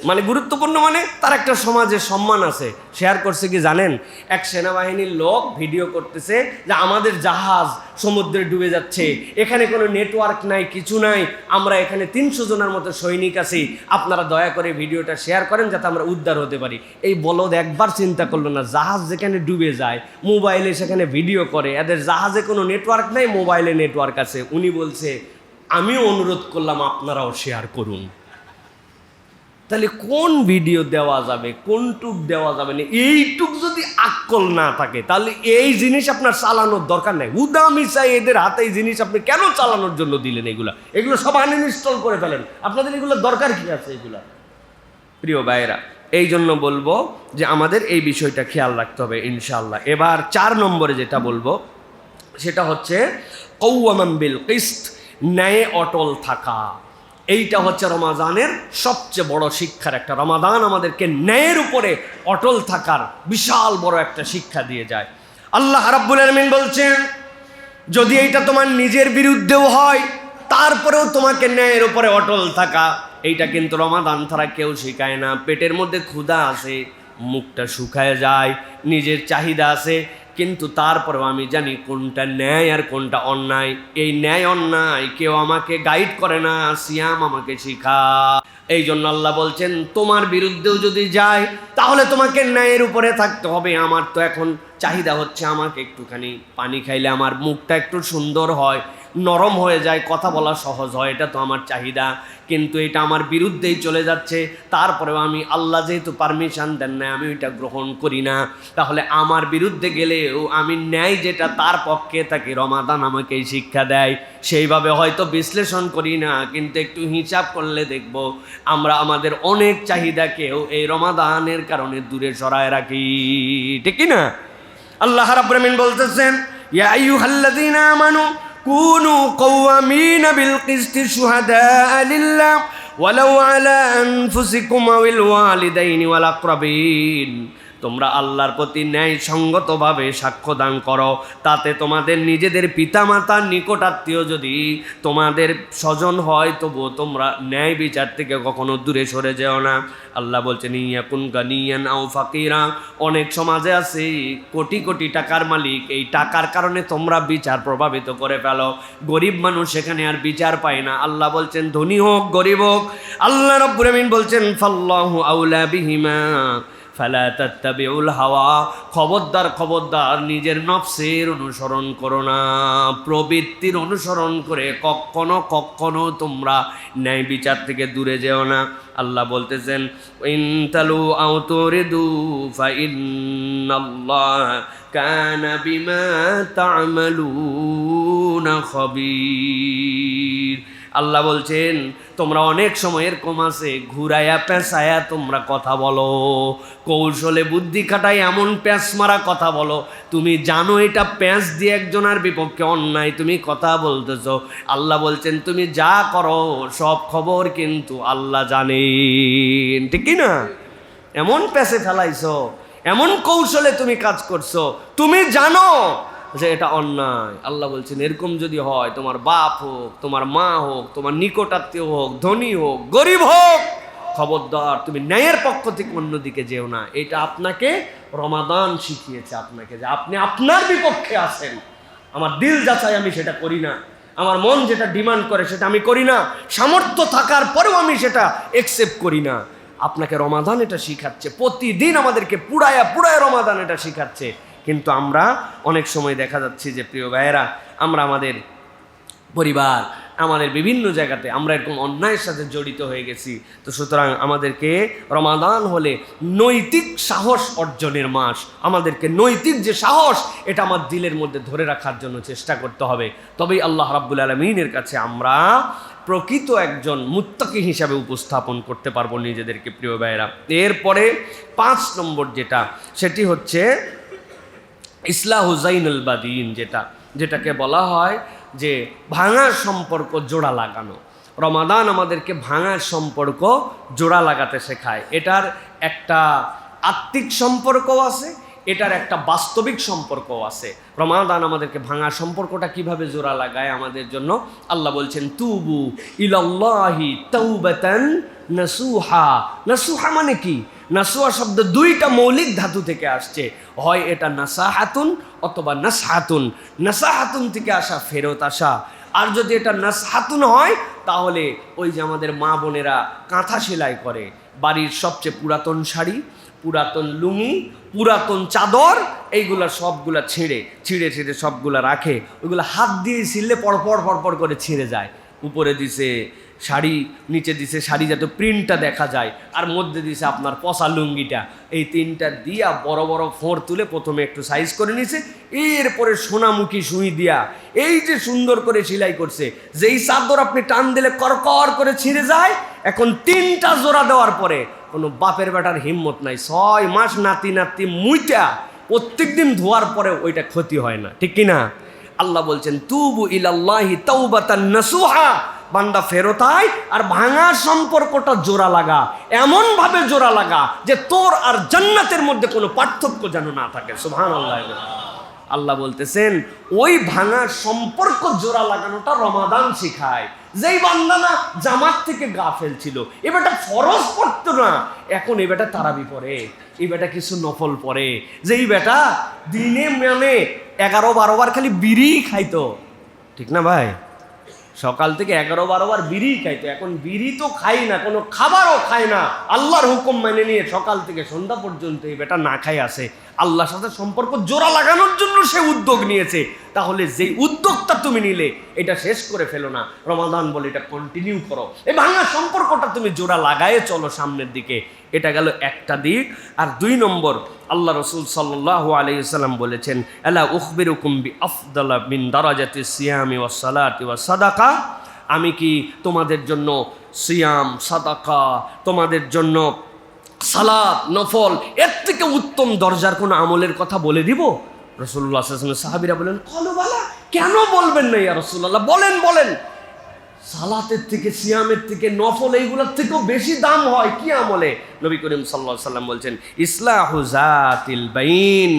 মানে গুরুত্বপূর্ণ মানে তার একটা সমাজে সম্মান আছে। শেয়ার করছে কি জানেন, এক সেনাবাহিনীর লোক ভিডিও করতেছে যে আমাদের জাহাজ সমুদ্রে ডুবে যাচ্ছে, এখানে কোনো নেটওয়ার্ক নাই, কিছু নাই, আমরা এখানে 300 জনের মতো সৈনিক আছি, আপনারা দয়া করে ভিডিওটা শেয়ার করেন যাতে আমরা উদ্ধার হতে পারি। এই বলদ একবার চিন্তা করলো না, জাহাজ যেখানে ডুবে যায় মোবাইলে সেখানে ভিডিও করে, এদের জাহাজে কোনো নেটওয়ার্ক নাই, মোবাইলে নেটওয়ার্ক আছে। উনি বলছে আমিও অনুরোধ করলাম আপনারাও শেয়ার করুন। তাহলে কোন ভিডিও দেওয়া যাবে, কোনটুক দেওয়া যাবে না, এইটুক যদি আক্কল না থাকে তাহলে এই জিনিস আপনার চালানোর দরকার নেই। উদামি চাই এদের হাতে এই জিনিস আপনি কেন চালানোর জন্য দিলেন? এগুলো সব আনইনস্টল করে ফেলেন, আপনাদের এগুলো দরকার কি আছে এগুলা? প্রিয় ভাইয়েরা, এই জন্য বলবো যে আমাদের এই বিষয়টা খেয়াল রাখতে হবে ইনশাআল্লাহ। এবার 4 নম্বরে যেটা বলবো সেটা হচ্ছে কওয়ামান বিল কিসত, ন্যায়ে অটল থাকা। এইটা হচ্ছে রমাদানের সবচেয়ে বড় শিক্ষার একটা। রমাদান আমাদেরকে ন্যায়ের উপরে অটল থাকার বিশাল বড় একটা শিক্ষা দিয়ে যায়। আল্লাহ রাব্বুল আলামিন বলছেন, যদি এইটা তোমার নিজের বিরুদ্ধেও হয় তারপরেও তোমাকে ন্যায়ের উপরে অটল থাকা। এইটা কিন্তু রমাদান ছাড়া কেউ শেখায় না। পেটের মধ্যে ক্ষুধা আছে, মুখটা শুকায় যায়, নিজের চাহিদা আছে, কিন্তু তারপরেও আমি জানি কোনটা ন্যায় আর কোনটা অন্যায়। এই ন্যায় অন্যায় কেউ আমাকে গাইড করে না, সিয়াম আমাকে শিখা। এই জন্য আল্লাহ বলছেন তোমার বিরুদ্ধেও যদি যায় তাহলে তোমাকে ন্যায়ের উপরে থাকতে হবে। আমার তো এখন চাহিদা হচ্ছে আমাকে একটুখানি পানি খাইলে আমার মুখটা একটু সুন্দর হয়, নরম হয়ে যায়, কথা বলা সহজ হয়, এটা তো আমার চাহিদা, কিন্তু এটা আমার বিরুদ্ধেই চলে যাচ্ছে। তারপরেও আমি, আল্লাহ যেহেতু পারমিশন দেন না, আমি ওইটা গ্রহণ করি না। তাহলে আমার বিরুদ্ধে গেলেও আমি ন্যায় যেটা তার পক্ষে থাকি। রমাদান আমাকে এই শিক্ষা দেয়। সেইভাবে হয়তো বিশ্লেষণ করি না, কিন্তু একটু হিসাব করলে দেখব আমরা আমাদের অনেক চাহিদাকেও এই রমাদানের কারণে দূরে সরায় রাখি, ঠিক কি না? আল্লাহ রাব্বুল আলামিন বলতেছেন, ইয়া আইয়ুহাল্লাযীনা আমানু কুনু কওয়ামিনা বিল কিসতি শুহাদাআ লিল্লাহ ওয়ালাউ আলা আনফুসিকুম আওয়াল ওয়ালিদাইনি ওয়াল আকরাবিন। তোমরা আল্লাহর প্রতি ন্যায় সঙ্গতভাবে সাক্ষ্য দান করো, তাতে তোমাদের নিজেদের পিতামাতার নিকটাত্মীয় যদি তোমাদের স্বজন হয় তবুও তোমরা ন্যায় বিচার থেকে কখনো দূরে সরে যেও না। আল্লাহ বলছেন, ইয়াকুন গানিয়ান আও ফাকিরা। অনেক সমাজে আছে কোটি কোটি টাকার মালিক, এই টাকার কারণে তোমরা বিচার প্রভাবিত করে ফেলো। গরিব মানুষ সেখানে আর বিচার পায় না। আল্লাহ বলছেন ধনী হোক গরিব হোক, আল্লাহ রাব্বুল আমিন বলছেন ফাল্লাহু আউলা বিহিমা ফালা তাত্তাবিউল হাওয়া। খবরদার খবরদার, নিজের নফসের অনুসরণ করো না, প্রবৃত্তির অনুসরণ করে কখনো কখনো তোমরা ন্যায় বিচার থেকে দূরে যেও না। আল্লাহ বলতেছেন, ইন তালু আও তুরিদু ফাইন্নাল্লাহ কানা বিমা তা'মালুনা খাবীর। আল্লাহ বলছেন তোমরা অনেক সময় এরকম আছে ঘুরাইয়া পেঁচায়া তোমরা কথা বলো, কৌশলে বুদ্ধি খাটাই এমন প্যাঁচ মারা কথা বলো, তুমি জানো এটা প্যাঁচ দিয়ে একজনের বিপক্ষে অন্যায়, তুমি কথা বলতেছো। আল্লাহ বলছেন তুমি যা করো সব খবর কিন্তু আল্লাহ জানেন, ঠিক কি না? এমন প্যাঁচে ফেলাইছো, এমন কৌশলে তুমি কাজ করছো, তুমি জানো যে এটা অন্যায়। আল্লাহ বলছেন এরকম যদি হয়, তোমার বাপ হোক, তোমার মা হোক, তোমার নিকটাত্মীয় হোক, ধনী হোক, গরিব হোক, খবরদার তুমি ন্যায়ের পক্ষ থেকে অন্যদিকে যেও না। এটা আপনাকে রমাদান শিখিয়েছে, আপনাকে যে আপনি আপনার বিপক্ষে আছেন। আমার দিল যাচাই আমি সেটা করি না, আমার মন যেটা ডিমান্ড করে সেটা আমি করি না, সামর্থ্য থাকার পরেও আমি সেটা একসেপ্ট করি না। আপনাকে রমাদান এটা শিখাচ্ছে, প্রতিদিন আমাদেরকে পুড়ায়া পুড়ায়া রমাদান এটা শিখাচ্ছে। কিন্তু আমরা অনেক সময় দেখা যাচ্ছে যে প্রিয় ভাইয়েরা, আমরা আমাদের পরিবার, আমাদের বিভিন্ন জায়গাতে আমরা এরকম অন্যায়ের সাথে জড়িত হয়ে গেছি। তো সুতরাং আমাদেরকে রমাদান হলে নৈতিক সাহস অর্জনের মাস, আমাদেরকে নৈতিক যে সাহস এটা আমার দিলের মধ্যে ধরে রাখার জন্য চেষ্টা করতে হবে। তবেই আল্লাহ রাব্বুল আলামিনের কাছে আমরা প্রকৃত একজন মুত্তাকি হিসাবে উপস্থাপন করতে পারবো নিজেদেরকে, প্রিয় ভাইয়েরা। এরপরে 5 নম্বর যেটা, সেটি হচ্ছে ইসলাহু যাইনুল বাদিন, যেটাকে বলা হয় যে ভাঙার সম্পর্ক জোড়া লাগানো। রমাদান আমাদেরকে ভাঙার সম্পর্ক জোড়া লাগাতে শেখায়। এটার একটা আত্মিক সম্পর্কও আছে, এটার একটা বাস্তবিক সম্পর্কও আছে। রমাদান আমাদেরকে ভাঙার সম্পর্কটা কিভাবে জোড়া লাগায় আমাদের জন্য, আল্লাহ বলছেন তুবু ইলাল্লাহি তাওবাতান নাসুহা। নাসুহা মানে কি? নাসুহা শব্দ 2টা মৌলিক ধাতু থেকে আসছে, হয় এটা নাসাহাতুন অথবা নাসহাতুন। নাসাহাতুন থেকে আসা ফেরত আসা, আর যদি এটা নাসহাতুন হয় তাহলে ওই যে আমাদের মা বোনেরা কাঁথা সেলাই করে, বাড়ির সবচেয়ে পুরাতন শাড়ি, পুরাতন লুঙ্গি, পুরাতন চাদর, এইগুলা সবগুলা ছিঁড়ে সবগুলা রাখে, ওইগুলো হাত দিয়ে ছিঁড়লে পরপর করে ছিঁড়ে যায়। উপরে দিছে শাড়ি, নিচে দিছে শাড়ি যাতে প্রিন্টটা দেখা যায়, আর মধ্যে দিছে আপনার পশা লুঙ্গিটা। এই 3টা দিয়া বড় বড় ফোঁড় তুলে প্রথমে একটু সাইজ করে নিছে, এরপরে সোনামুখী সুই দিয়া এই যে সুন্দর করে সেলাই করছে। যেই চাদর আপনি টান দিলে করকর করে ছিঁড়ে যায়, এখন 3টা জোড়া দেওয়ার পরে কোনো বাপের বেটার হিম্মত নাই, 6 মাস নাতি মুইটা প্রত্যেক দিন ধোয়ার পরে ওইটা ক্ষতি হয় না, ঠিক কিনা? আল্লাহ বলছেন তুবু ইলাল্লাহি তাওবাতান নাসুহা, বান্দা ফেরত আয় আর ভাঙার সম্পর্কটা জোড়া লাগা, এমন ভাবে জোড়া লাগা যে তোর আর জান্নাতের মধ্যে কোনো পার্থক্য যেন না থাকে। সুবহানাল্লাহ। আল্লাহ বলতেছেন ওই ভাঙার সম্পর্ক জোড়া লাগানোটা রমাদান শিখায়। যেই বান্দা না জামাত থেকে গাফেল ছিল, এবারটা ফরজ পড়তো না, এখন এ বেটা তারাবি পড়ে, এই বেটা কিছু নফল পড়ে। যেই বেটা দিনে মানে 11-12 বার খালি বিড়ি খাইতো, ঠিক না ভাই? সকাল থেকে 11-12 বার বিড়ি খাইতো, এখন বিড়ি তো খাই না, কোনো খাবারও খায় না, আল্লাহর হুকুম মেনে নিয়ে সকাল থেকে সন্ধ্যা পর্যন্ত এই বেটা না খাই আসে। আল্লাহর সাথে সম্পর্ক জোড়া লাগানোর জন্য সে উদ্যোগ নিয়েছে। তাহলে যেই উদ্যোগটা তুমি নিলে এটা শেষ করে ফেলো না, রমাদান বলে এটা কন্টিনিউ করো, এই ভাঙা সম্পর্কটা তুমি জোড়া লাগায়ে চলো সামনের দিকে। এটা গেল একটা দিক। আর 2 নম্বর, আল্লাহ রাসূল সাল্লাল্লাহু আলাইহি ওয়াসাল্লাম বলেছেন আলা উখবিরুকুম বিআফদালা মিন দারাজাতিস সিয়ামি ওয়াস সালাতি ওয়াস সাদাকা, আমি কি তোমাদের জন্য সিয়াম, সাদাকা, তোমাদের জন্য সালাত, নফল, এর থেকে উত্তম দরজার কোনো আমলের কথা বলে দিব? রাসূলুল্লাহ সাল্লাল্লাহু আলাইহি ওয়াসাল্লাম সাহাবীরা বলেন কলু বালা, কেন বলবেন না ইয়া রাসূলুল্লাহ, বলেন। সালাতের থেকে, সিয়ামের থেকে, নফল এইগুলোর থেকেও বেশি দাম হয় কি আমলে? নবী করিম সাল্লাল্লাহু আলাইহি ওয়াসাল্লাম বলছেন ইসলাহু যাতিল বাইন,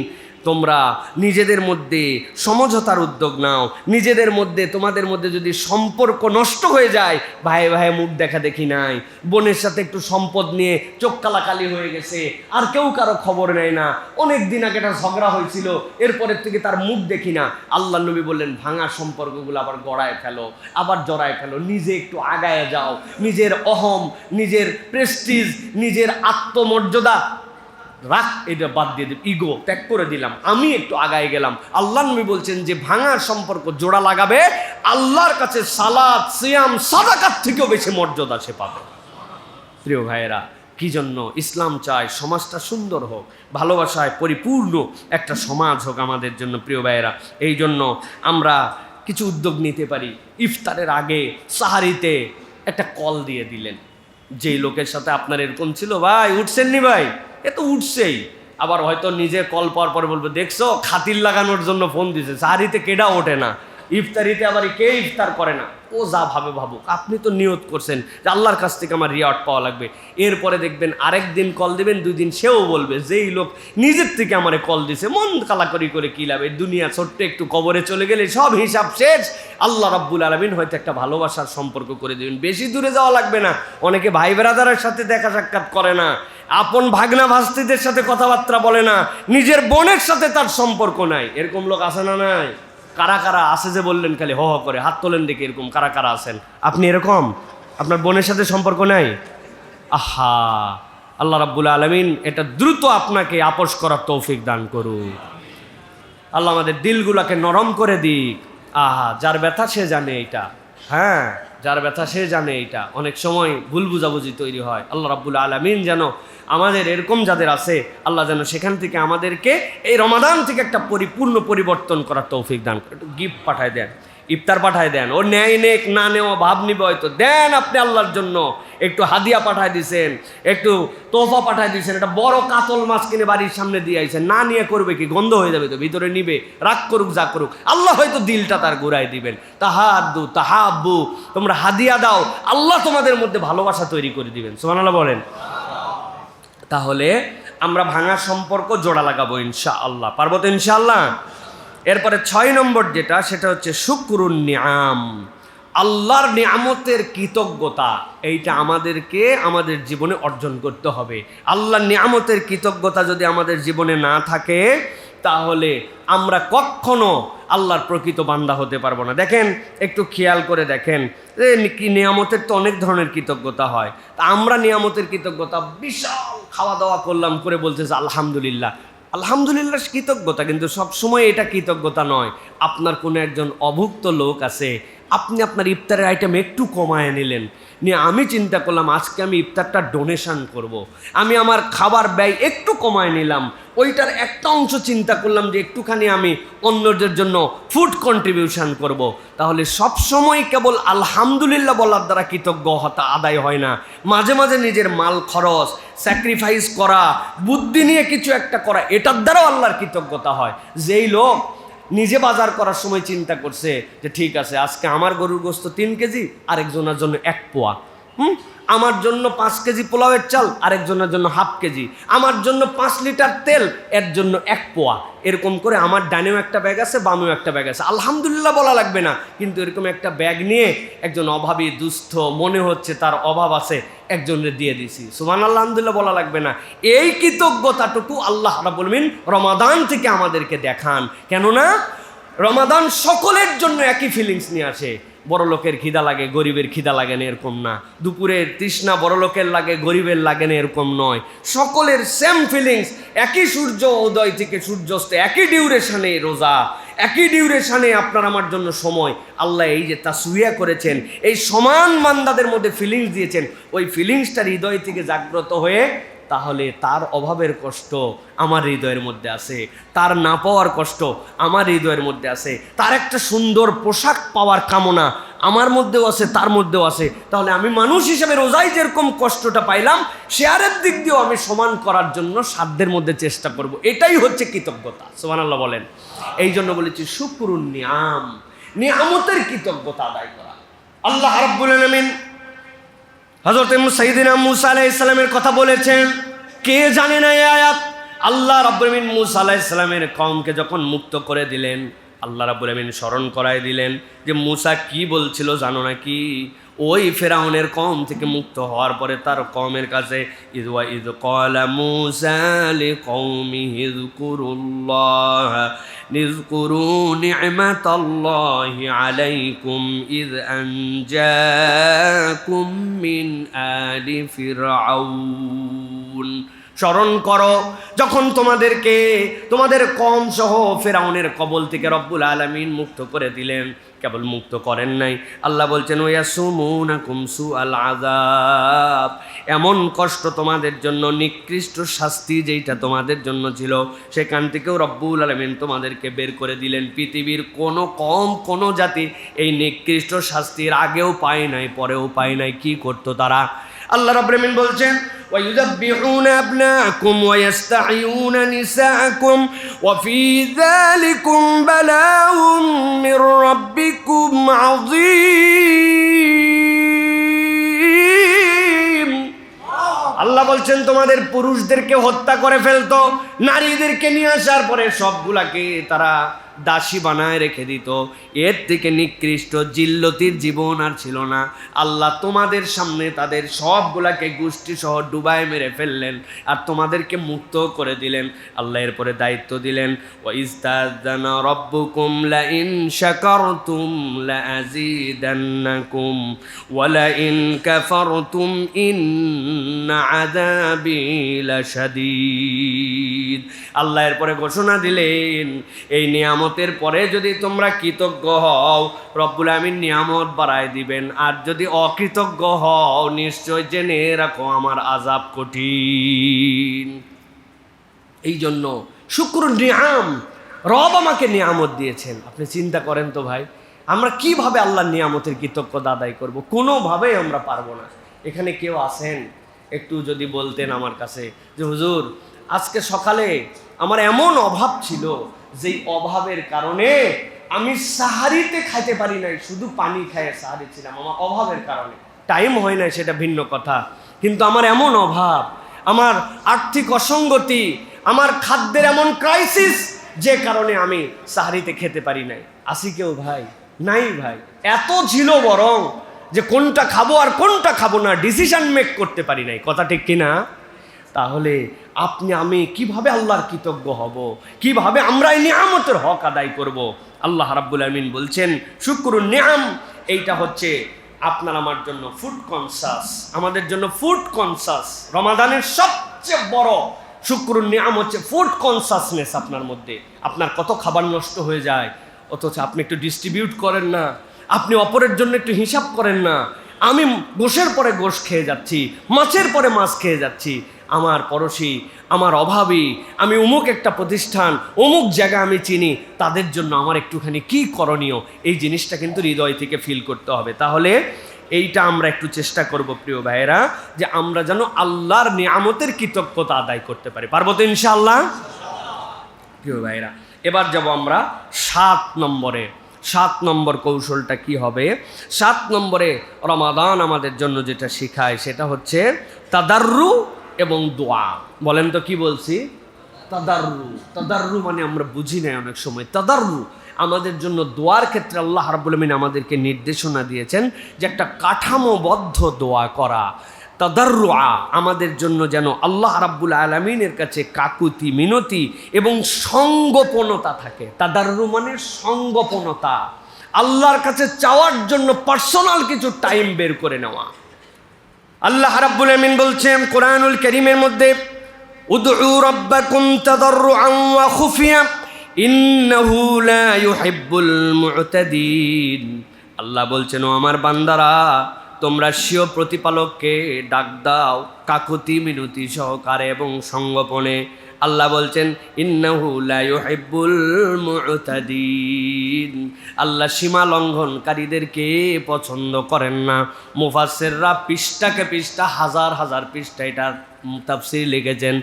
তোমরা নিজেদের মধ্যে সমঝোতার উদ্যোগ নাও। নিজেদের মধ্যে, তোমাদের মধ্যে যদি সম্পর্ক নষ্ট হয়ে যায়, ভাই মুখ দেখা দেখি নাই, বোনের সাথে একটু সম্পদ নিয়ে চোখ কালাকালি হয়ে গেছে, আর কেউ কারো খবর নেয় না, অনেক দিন আগে একটা ঝগড়া হয়েছিল, এরপরের থেকে তার মুখ দেখি না। আল্লাহ নবী বললেন ভাঙা সম্পর্কগুলো আবার গড়ায় ফেলো, আবার জড়ায় ফেলো, নিজে একটু আগায় যাও, নিজের অহম, নিজের প্রেস্টিজ, নিজের আত্মমর্যাদা রাখ, এটা বাদ দিয়ে দিলাম, ইগো ত্যাগ করে দিলাম, আমি একটু আগায় গেলাম। আল্লাহ নবী বলছেন যে ভাঙার সম্পর্ক জোড়া লাগাবে, আল্লাহর কাছে সালাত, সিয়াম, সাদাকার থেকেও বেশি মর্যাদা সে পাবে। প্রিয় ভাইয়েরা, কি জন্য ইসলাম চায় সমাজটা সুন্দর হোক, ভালোবাসায় পরিপূর্ণ একটা সমাজ হোক আমাদের জন্য, প্রিয় ভাইয়েরা। এই জন্য আমরা কিছু উদ্যোগ নিতে পারি। ইফতারের আগে সাহারিতে একটা কল দিয়ে দিলেন, যেই লোকের সাথে আপনার এরকম ছিল, ভাই উঠছেন নি ভাই, এ তো উঠছেই, আবার হয়তো নিজে কল পাওয়ার পরে বলবো দেখছো খাতির লাগানোর জন্য ফোন দিছে, সাহারিতে কেডা ওঠে না, ইফতারিতে আবার কে ইফতার করে না, ও যা ভাবে ভাবুক, আপনি তো নিয়ত করছেন যে আল্লাহর কাছ থেকে আমার রিওয়ার্ড পাওয়া লাগবে। এরপরে দেখবেন আরেক দিন কল দিবেন, 2 দিন সেও বলবে যেই লোক নিজের থেকে আমারে কল দিছে, মন কালাকরি করে কী লাভ, এই দুনিয়া ছোট্ট একটু কবরে চলে গেলে সব হিসাব শেষ। আল্লাহ রাব্বুল আলামিন হয়তো একটা ভালোবাসার সম্পর্ক করে দেবেন, বেশি দূরে যাওয়া লাগবে না। অনেকে ভাই ব্রাদারের সাথে দেখা সাক্ষাৎ করে না, আপন ভাগনা ভাস্তিদের সাথে কথাবার্তা বলে না, নিজের বোনের সাথে তার সম্পর্ক নাই, এরকম লোক আছে না নাই? কারা কারা আছে যে বললেন খালি হ হ করে, হাত তোলেন দেখে, এরকম কারা কারা আছেন? আপনি এরকম, আপনার বোনের সাথে সম্পর্ক নাই? আহা, আল্লাহ রাব্বুল আলামিন এটা দ্রুত আপনাকে আপোষ করার তৌফিক দান করুক। আল্লাহ আমাদের দিলগুলোকে নরম করে দিক। আহা, যার ব্যথা সে জানে এটা, হ্যাঁ, যার ব্যথা সে জানে এটা। অনেক সময় ভুল বুঝাবুঝি তৈরি হয়। আল্লাহ রাব্বুল আলামিন যেন আমাদের এরকম যাদের আছে, আল্লাহ যেন সেখান থেকে আমাদেরকে এই রমাদান থেকে একটা পরিপূর্ণ পরিবর্তন করার তৌফিক দান করে। একটু গিফট পাঠায় দেন, ইফতার পাঠায় দেন, ও নেয় নেক না নেওয়া ভাব নিবে হয়তো, দেন আপনি আল্লাহর জন্য। একটু হাদিয়া পাঠায় দিছেন, একটু তোহফা পাঠায় দিয়েছেন, একটা বড় কাতল মাছ কিনে বাড়ির সামনে দিয়ে আইছেন, না নিয়ে করবে কি, গন্ধ হয়ে যাবে তো, ভিতরে নিবে, রাগ করুক যা করুক, আল্লাহ হয়তো দিলটা তার ঘুরাই দিবেন। তাহাদ্দু তাহাব্বু, তোমরা হাদিয়া দাও, আল্লাহ তোমাদের মধ্যে ভালোবাসা তৈরি করে দিবেন। সুবহানাল্লাহ বলেন। তাহলে আমরা ভাঙা সম্পর্ক জোড়া লাগাবো ইনশাআল্লাহ, পারবো তো ইনশাআল্লাহ। এরপরে 6 নম্বর যেটা, সেটা হচ্ছে শুকরুন নিআম, আল্লাহর নিয়ামতের কৃতজ্ঞতা। এইটা আমাদেরকে আমাদের জীবনে অর্জন করতে হবে। আল্লাহর নিয়ামতের কৃতজ্ঞতা যদি আমাদের জীবনে না থাকে, তাহলে আমরা কখনো আল্লাহর প্রকৃত বান্দা হতে পারবো না। দেখেন, একটু খেয়াল করে দেখেন, কি নিয়ামতের তো অনেক ধরনের কৃতজ্ঞতা হয়। তা আমরা নিয়ামতের কৃতজ্ঞতা বিশাল খাওয়া দাওয়া করলাম করে বলতেছে আলহামদুলিল্লাহ, আলহামদুলিল্লাহ কৃতজ্ঞতা, কিন্তু সবসময় এটা কৃতজ্ঞতা নয়। আপনার কোনো একজন অভুক্ত লোক আছে, আপনি আপনার ইফতারের আইটেম একটু কমায় নিলেন, নিয়ে আমি চিন্তা করলাম আজকে আমি ইফতারটা ডোনেশন করব। আমি আমার খাবার ব্যয় একটু কমায় নিলাম, ওইটার একটা অংশ চিন্তা করলাম যে একটুখানি আমি অন্যদের জন্য ফুড কন্ট্রিবিউশন করব। তাহলে সবসময় কেবল আলহামদুলিল্লাহ বলার দ্বারা কৃতজ্ঞতা আদায় হয় না, মাঝে মাঝে নিজের মাল খরচ, স্যাক্রিফাইস করা, বুদ্ধি নিয়ে কিছু একটা করা, এটার দ্বারাও আল্লাহর কৃতজ্ঞতা হয়। যেই লোক নিজে বাজার করার সময় চিন্তা করছে যে ঠিক আছে আজকে আমার গরুর গোস্ত 3 কেজি, আরেকজনের জন্য 1 পোয়া, আমার জন্য 5 কেজি পোলাওয়ের চাল, আরেকজনের জন্য 1/2 কেজি, আমার জন্য 5 লিটার তেল, এর জন্য 1 পোয়া, এরকম করে আমার ডানেও একটা ব্যাগ আছে, বামেও একটা ব্যাগ আছে। আলহামদুলিল্লাহ বলা লাগবে না, কিন্তু এরকম একটা ব্যাগ নিয়ে একজন অভাবী দুস্থ, মনে হচ্ছে তার অভাব আছে, একজনের দিয়ে দিছি, সুবহানাল্লাহ আলহামদুলিল্লাহ বলা লাগবে না। এই কৃতজ্ঞতাটুকু আল্লাহ রাব্বুল আলামিন রমাদান থেকে আমাদেরকে দেখান। কেননা রমাদান সকলের জন্য একই ফিলিংস নিয়ে আসে। বড় লোকের খিদা লাগে, গরিবের খিদা লাগে না এরকম না। দুপুরের তৃষ্ণা বড় লোকের লাগে, গরিবের লাগে না এরকম নয়। সকলের সেম ফিলিংস, একই সূর্য উদয় থেকে সূর্যাস্ত, একই ডিউরেশনে রোজা, একই ডিউরেশনে আপনার আমার জন্য সময়। আল্লাহ এই যে তাসউইয়া করেছেন, এই সমান বান্দাদের মধ্যে ফিলিংস দিয়েছেন, ওই ফিলিংসটা হৃদয় থেকে জাগ্রত হয়ে, তাহলে তার অভাবের কষ্ট আমার হৃদয়ের মধ্যে আছে, তার না পাওয়ার কষ্ট আমার হৃদয়ের মধ্যে আছে, তার একটা সুন্দর পোশাক পাওয়ার কামনা আমার মধ্যেও আছে, তার মধ্যেও আছে। তাহলে আমি মানুষ হিসেবে রোজায় যেরকম কষ্টটা পাইলাম, শেয়ারের দিক দিয়েও আমি সমান করার জন্য সাধ্যের মধ্যে চেষ্টা করব। এটাই হচ্ছে কৃতজ্ঞতা। সুবহানাল্লাহ বলেন। এই জন্য বলেছি শুকরুন নিআম, নিয়ামতের কৃতজ্ঞতা আদায় করা। আল্লাহ রাব্বুল আলামিন হযরত সাইয়্যিদিনা মূসা আলাইহিস সালামের কথা বলেছেন। কে জানে না এই আয়াত? আল্লাহ রাব্বুল আলামিন মূসা আলাইহিস সালামের কওমকে যখন মুক্ত করে দিলেন, আল্লাহ রাব্বুল আলামিন স্মরণ করায় দিলেন যে মূসা কি বলছিল জানো নাকি? ওই ফেরাউনের কওম থেকে মুক্ত হওয়ার পরে তার কওমের কাছে ইদ ক্বালা মূসা লিকওমিহি যকুরুল্লাহ নিযকুরু নি'মাতাল্লাহি আলাইকুম ইদ আনজাকুম মিন আলি ফিরআউন। স্মরণ করো যখন তোমাদেরকে তোমাদের কওম সহ ফেরাউনের কবল থেকে রব্বুল আলামিন মুক্ত করে দিলেন। কেবল মুক্ত করেন নাই, আল্লাহ বলছেন ওয়াসুমুনাকুম সুআল আযাব, এমন কষ্ট তোমাদের জন্য, নিকৃষ্ট শাস্তি যেইটা তোমাদের জন্য ছিল সেখান থেকেও রব্বুল আলামিন তোমাদেরকে বের করে দিলেন। পৃথিবীর কোনো কওম কোনো জাতি এই নিকৃষ্ট শাস্তির আগেও পায় নাই, পরেও পায় নাই। কি করতো তারা? আল্লাহ রাব্বুল আলামিন বলছেন وَيُذَبِّحُونَ أَبْنَاءَكُمْ وَيَسْتَحْيُونَ نِسَاءَكُمْ وَفِي ذَلِكُمْ بَلَاءٌ مِّن رَّبِّكُمْ عَظِيمٌ। আল্লাহ বলছেন তোমাদের পুরুষদেরকে হত্যা করে ফেলতো, নারীদেরকে নিয়ে আসার পরে সবগুলাকে তারা দাসী বানায় রেখে দিত। এর থেকে নিকৃষ্ট জিল্লতির জীবন আর ছিল না। আল্লাহ তোমাদের সামনে তাদের সবগুলাকে গোষ্ঠী সহ ডুবায় মেরে ফেললেন আর তোমাদেরকে মুক্ত করে দিলেন। আল্লাহ এরপরে দায়িত্ব দিলেন ওয়াইস্তাযানা রাব্বুকুম লাইন শাকারতুম লাযীদান্নাকুম ওয়া লাইন কাফারতুম ইন্না আযাবি লাশাদীদ। আল্লাহ এরপরে ঘোষণা দিলেন এই নিয়ামতের পরে যদি তোমরা কৃতজ্ঞ হও রব্বুল আমিন নিয়ামত বাড়ায় দিবেন, আর যদি অকৃতজ্ঞ হও নিশ্চয় জেনে রাখো আমার আযাব কঠিন। এই জন্য শুকর নিয়াম, রব আমাকে নিয়ামত দিয়েছেন। আপনি চিন্তা করেন তো ভাই, আমরা কিভাবে আল্লাহর নিয়ামতের কৃতজ্ঞতা আদায় করব? কোনোভাবেই আমরা পারবো না। এখানে কেউ আছেন একটু যদি বলতেন আমার কাছে যে হুজুর আজকে সকালে আমার এমন অভাব ছিল যেই অভাবের কারণে আমি সাহারিতে খাইতে পারি নাই, শুধু পানি খাইয়ে সাহারি ছিলাম, আমার অভাবের কারণে। টাইম হয় নাই সেটা ভিন্ন কথা, কিন্তু আমার এমন অভাব, আমার আর্থিক অসঙ্গতি, আমার খাদ্যের এমন ক্রাইসিস যে কারণে আমি সাহারিতে খেতে পারি নাই। আসি কেউ ভাই? নাই ভাই। এত ছিল বরং যে কোনটা খাবো আর কোনটা খাবো না ডিসিশন মেক করতে পারি নাই। কথা ঠিক কিনা? তাহলে আপনি আমি কিভাবে আল্লাহর কৃতজ্ঞ হব? কিভাবে আমরা এই নিয়ামতের হক আদায় করব? আল্লাহ রাব্বুল আমিন বলছেন শুকরুন নিয়াম, এইটা হচ্ছে আপনার আমার জন্য ফুড কনসাস, আমাদের জন্য ফুড কনসাস। রমাদানের সবচেয়ে বড় শুকরুন নিয়াম হচ্ছে ফুড কনসাসনেস আপনার মধ্যে। আপনার কত খাবার নষ্ট হয়ে যায় অথচ আপনি একটু ডিস্ট্রিবিউট করেন না, আপনি অপরের জন্য একটু হিসাব করেন না। আমি গোশের পরে গোশ খেয়ে যাচ্ছি, মাছের পরে মাছ খেয়ে যাচ্ছি, আমার পড়োশি, আমার অভাবী, আমি অমুক একটা প্রতিষ্ঠান, অমুক জায়গা আমি চিনি, তাদের জন্য আমার একটুখানি কি করণীয়, এই জিনিসটা কিন্তু হৃদয় থেকে ফিল করতে হবে। তাহলে এইটা আমরা একটু চেষ্টা করব প্রিয় ভাইয়েরা, যে আমরা যেন আল্লাহর নিয়ামতের কৃতজ্ঞতা আদায় করতে পারি। পারবো তো ইনশাআল্লাহ? প্রিয় ভাইয়েরা, এবার যাব আমরা 7 নম্বরে। 7 নম্বর কৌশলটা কি হবে? 7 নম্বরে রমাদান আমাদের জন্য যেটা শেখায় সেটা হচ্ছে তাদাররু এবং দোয়া। বলেন তো কি বলছি? তাদাররু। তাদাররু মানে আমরা বুঝি না অনেক সময়। তাদাররু আমাদের জন্য দোয়ার ক্ষেত্রে আল্লাহ রাব্বুল আমিন আমাদেরকে নির্দেশনা দিয়েছেন যে একটা কাঠামোবদ্ধ দোয়া করা। তাদাররুআ আমাদের জন্য যেন আল্লাহ রাব্বুল আলামিনের কাছে কাকুতি মিনতি এবং সঙ্গোপনতা থাকে। তাদাররু মানে সঙ্গোপনতা, আল্লাহর কাছে চাওয়ার জন্য পার্সোনাল কিছু টাইম বের করে নেওয়া। আল্লাহ রাব্বুল আমিন বলছেন কোরআনুল কারীমের মধ্যে উদউ রাব্বাকুম তাদাররুআন ওয়া খুফিয়া ইন্নাহু লা ইউহিব্বুল মু'তাদিন। আল্লাহ বলছেন ও আমার বান্দারা তোমরা স্বীয় প্রতিপালককে ডাক দাও কাকুতি মিনতি সহকারে এবং সঙ্গোপনে। আল্লাহ বলছেন ইন্নাহু লা ইউহিব্বুল মু'তাদিন, আল্লাহ সীমা লঙ্ঘনকারীদেরকে পছন্দ করেন না। মুফাসসিররা পৃষ্ঠাকে পৃষ্ঠা হাজার হাজার পৃষ্ঠা এটার তাফসীর লিখেছেন।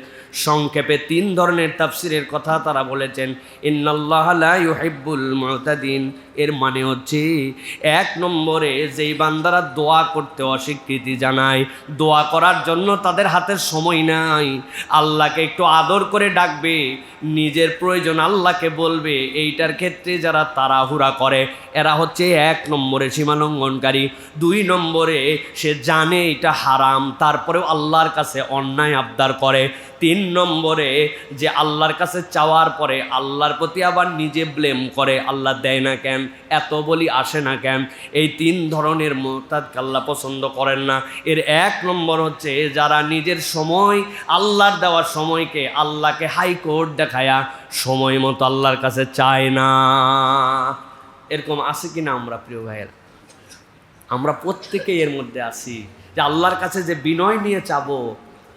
সংক্ষেপে 3 ধরনের তাফসীরের কথা তারা বলেছেন। ইন্নাল্লাহা লা ইউহিব্বুল মু'তাদিন এর মানে হচ্ছে 1 নম্বরে যেই বান্দারা দোয়া করতে অস্বীকৃতি জানায়, দোয়া করার জন্য তাদের হাতের সময় নাই, আল্লাহকে একটু আদর করে ডাকবে, নিজের প্রয়োজন আল্লাহকে বলবে, এইটার ক্ষেত্রে যারা তাড়াহুড়া করে এরা হচ্ছে 1 নম্বরে সীমালঙ্ঘনকারী। 2 নম্বরে সে জানে এটা হারাম, তারপরেও আল্লাহর কাছে অন্যায় আবদার করে। 3 নম্বরে যে আল্লাহর কাছে চাওয়ার পরে আল্লাহর প্রতি আবার নিজে ব্লেম করে, আল্লাহ দেয় না কেন, এত বলি আসে না কেন। এই 3 ধরনের মুরতাদকে আল্লাহ পছন্দ করেন না। এর 1 নম্বর হচ্ছে যারা নিজের সময়, আল্লাহর দেওয়ার সময়কে আল্লাহকে হাইকোর্ট দেখায়া সময় মতো আল্লাহর কাছে চায় না। এরকম আছে কিনা আমরা প্রিয় ভাইয়ের? আমরা প্রত্যেকেই এর মধ্যে আছি যে আল্লাহর কাছে যে বিনয় নিয়ে চাবো,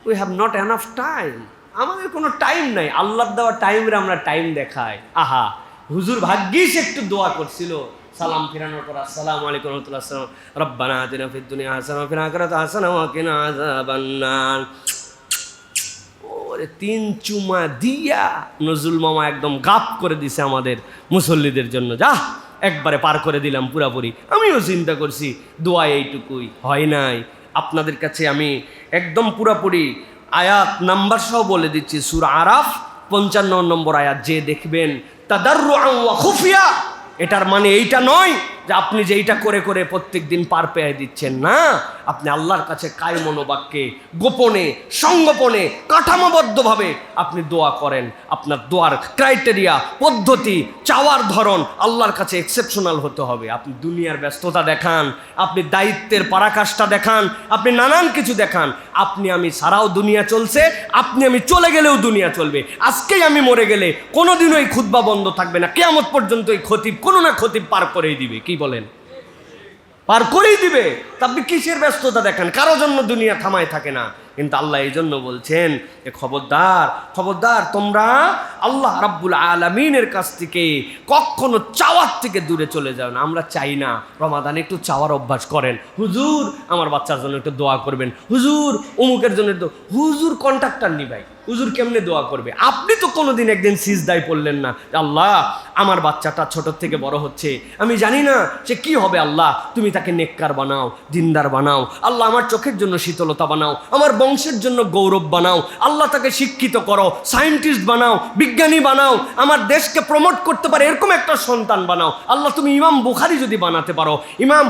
we have not enough time, আমাদের কোনো টাইম নাই। আল্লাহর দেওয়া টাইমে আমরা টাইম দেখাই। আহা, হুজুর ভাগ্যিস একটু দোয়া করছিল, সালাম ফিরানোর পর আসসালামু আলাইকুম ওয়া রাহমাতুল্লাহ, রব্বানা আতিনা ফিদ দুনিয়া হাসানা ওয়া ফিল আখিরাতি হাসানা ওয়া কিনা আযাবান্নার। ওরে 3 চুমা দিয়া নজরুল মামা একদম গাপ করে দিছে আমাদের মুসল্লিদের জন্য। যা একবারে পার করে দিলাম পুরাপুরি। আমিও চিন্তা করছি দোয়া এইটুকুই, হয় নাই। আপনাদের কাছে আমি একদম পুরাপুরি আয়াত নাম্বার সহ বলে দিচ্ছি। সূরা আরাফ 55 নম্বর আয়াত, যে দেখবেন তাদাররুআন ওয়া খুফিয়া, এটার মানে এইটা নয় যে আপনি যে এইটা করে করে প্রত্যেক দিন পার পেয়ে দিচ্ছেন, না। আপনি আল্লাহর কাছে কায় মনোবাক্যে, গোপনে, সংগোপনে, কাঠামোবদ্ধভাবে আপনি দোয়া করেন। আপনার দোয়ার ক্রাইটেরিয়া, পদ্ধতি, চাওয়ার ধরন আল্লাহর কাছে এক্সেপশনাল হতে হবে। আপনি দুনিয়ার ব্যস্ততা দেখান, আপনি দায়িত্বের পরাকাষ্ঠা দেখান, আপনি নানান কিছু দেখান। আপনি আমি ছাড়াও দুনিয়া চলছে, আপনি আমি চলে গেলেও দুনিয়া চলবে। আজকেই আমি মরে গেলে কোনোদিনও এই খুতবা বন্ধ থাকবে না, কিয়ামত পর্যন্ত এই খতিব কোনো না খতিব পার করেই দিবে। কি বলেন? পার করেই দিবে। তা আপনি কিসের ব্যস্ততা দেখান? কারো জন্য দুনিয়া থামায় থাকে না। কিন্তু আল্লাহ এই জন্য বলছেন যে খবরদার, খবরদার, তোমরা আল্লাহ রাব্বুল আলামিনের কাছ থেকে কখনো চাওয়ার থেকে দূরে চলে যাও না। আমরা চাই না রমাদানে একটু চাওয়ার অভ্যাস করেন। হুজুর আমার বাচ্চার জন্য একটু দোয়া করবেন, হুজুর অমুকের জন্য একটু। হুজুর কন্ট্রাক্টর নি ভাই, হুজুর কেমনে দোয়া করবে? আপনি তো কোনোদিন একদিন সিজদায় পড়লেন না, আল্লাহ আমার বাচ্চাটা ছোট থেকে বড় হচ্ছে, আমি জানি না সে কি হবে, আল্লাহ তুমি তাকে নেককার বানাও, দিনদার বানাও, আল্লাহ আমার চোখের জন্য শীতলতা বানাও, আমার বংশের জন্য গৌরব বানাও, আল্লাহ তাকে শিক্ষিত করো, সায়েন্টিস্ট বানাও, বিজ্ঞানী বানাও, আমার দেশকে প্রমোট করতে পারে এরকম একটা সন্তান বানাও। আল্লাহ তুমি ইমাম বুখারী যদি বানাতে পারো, ইমাম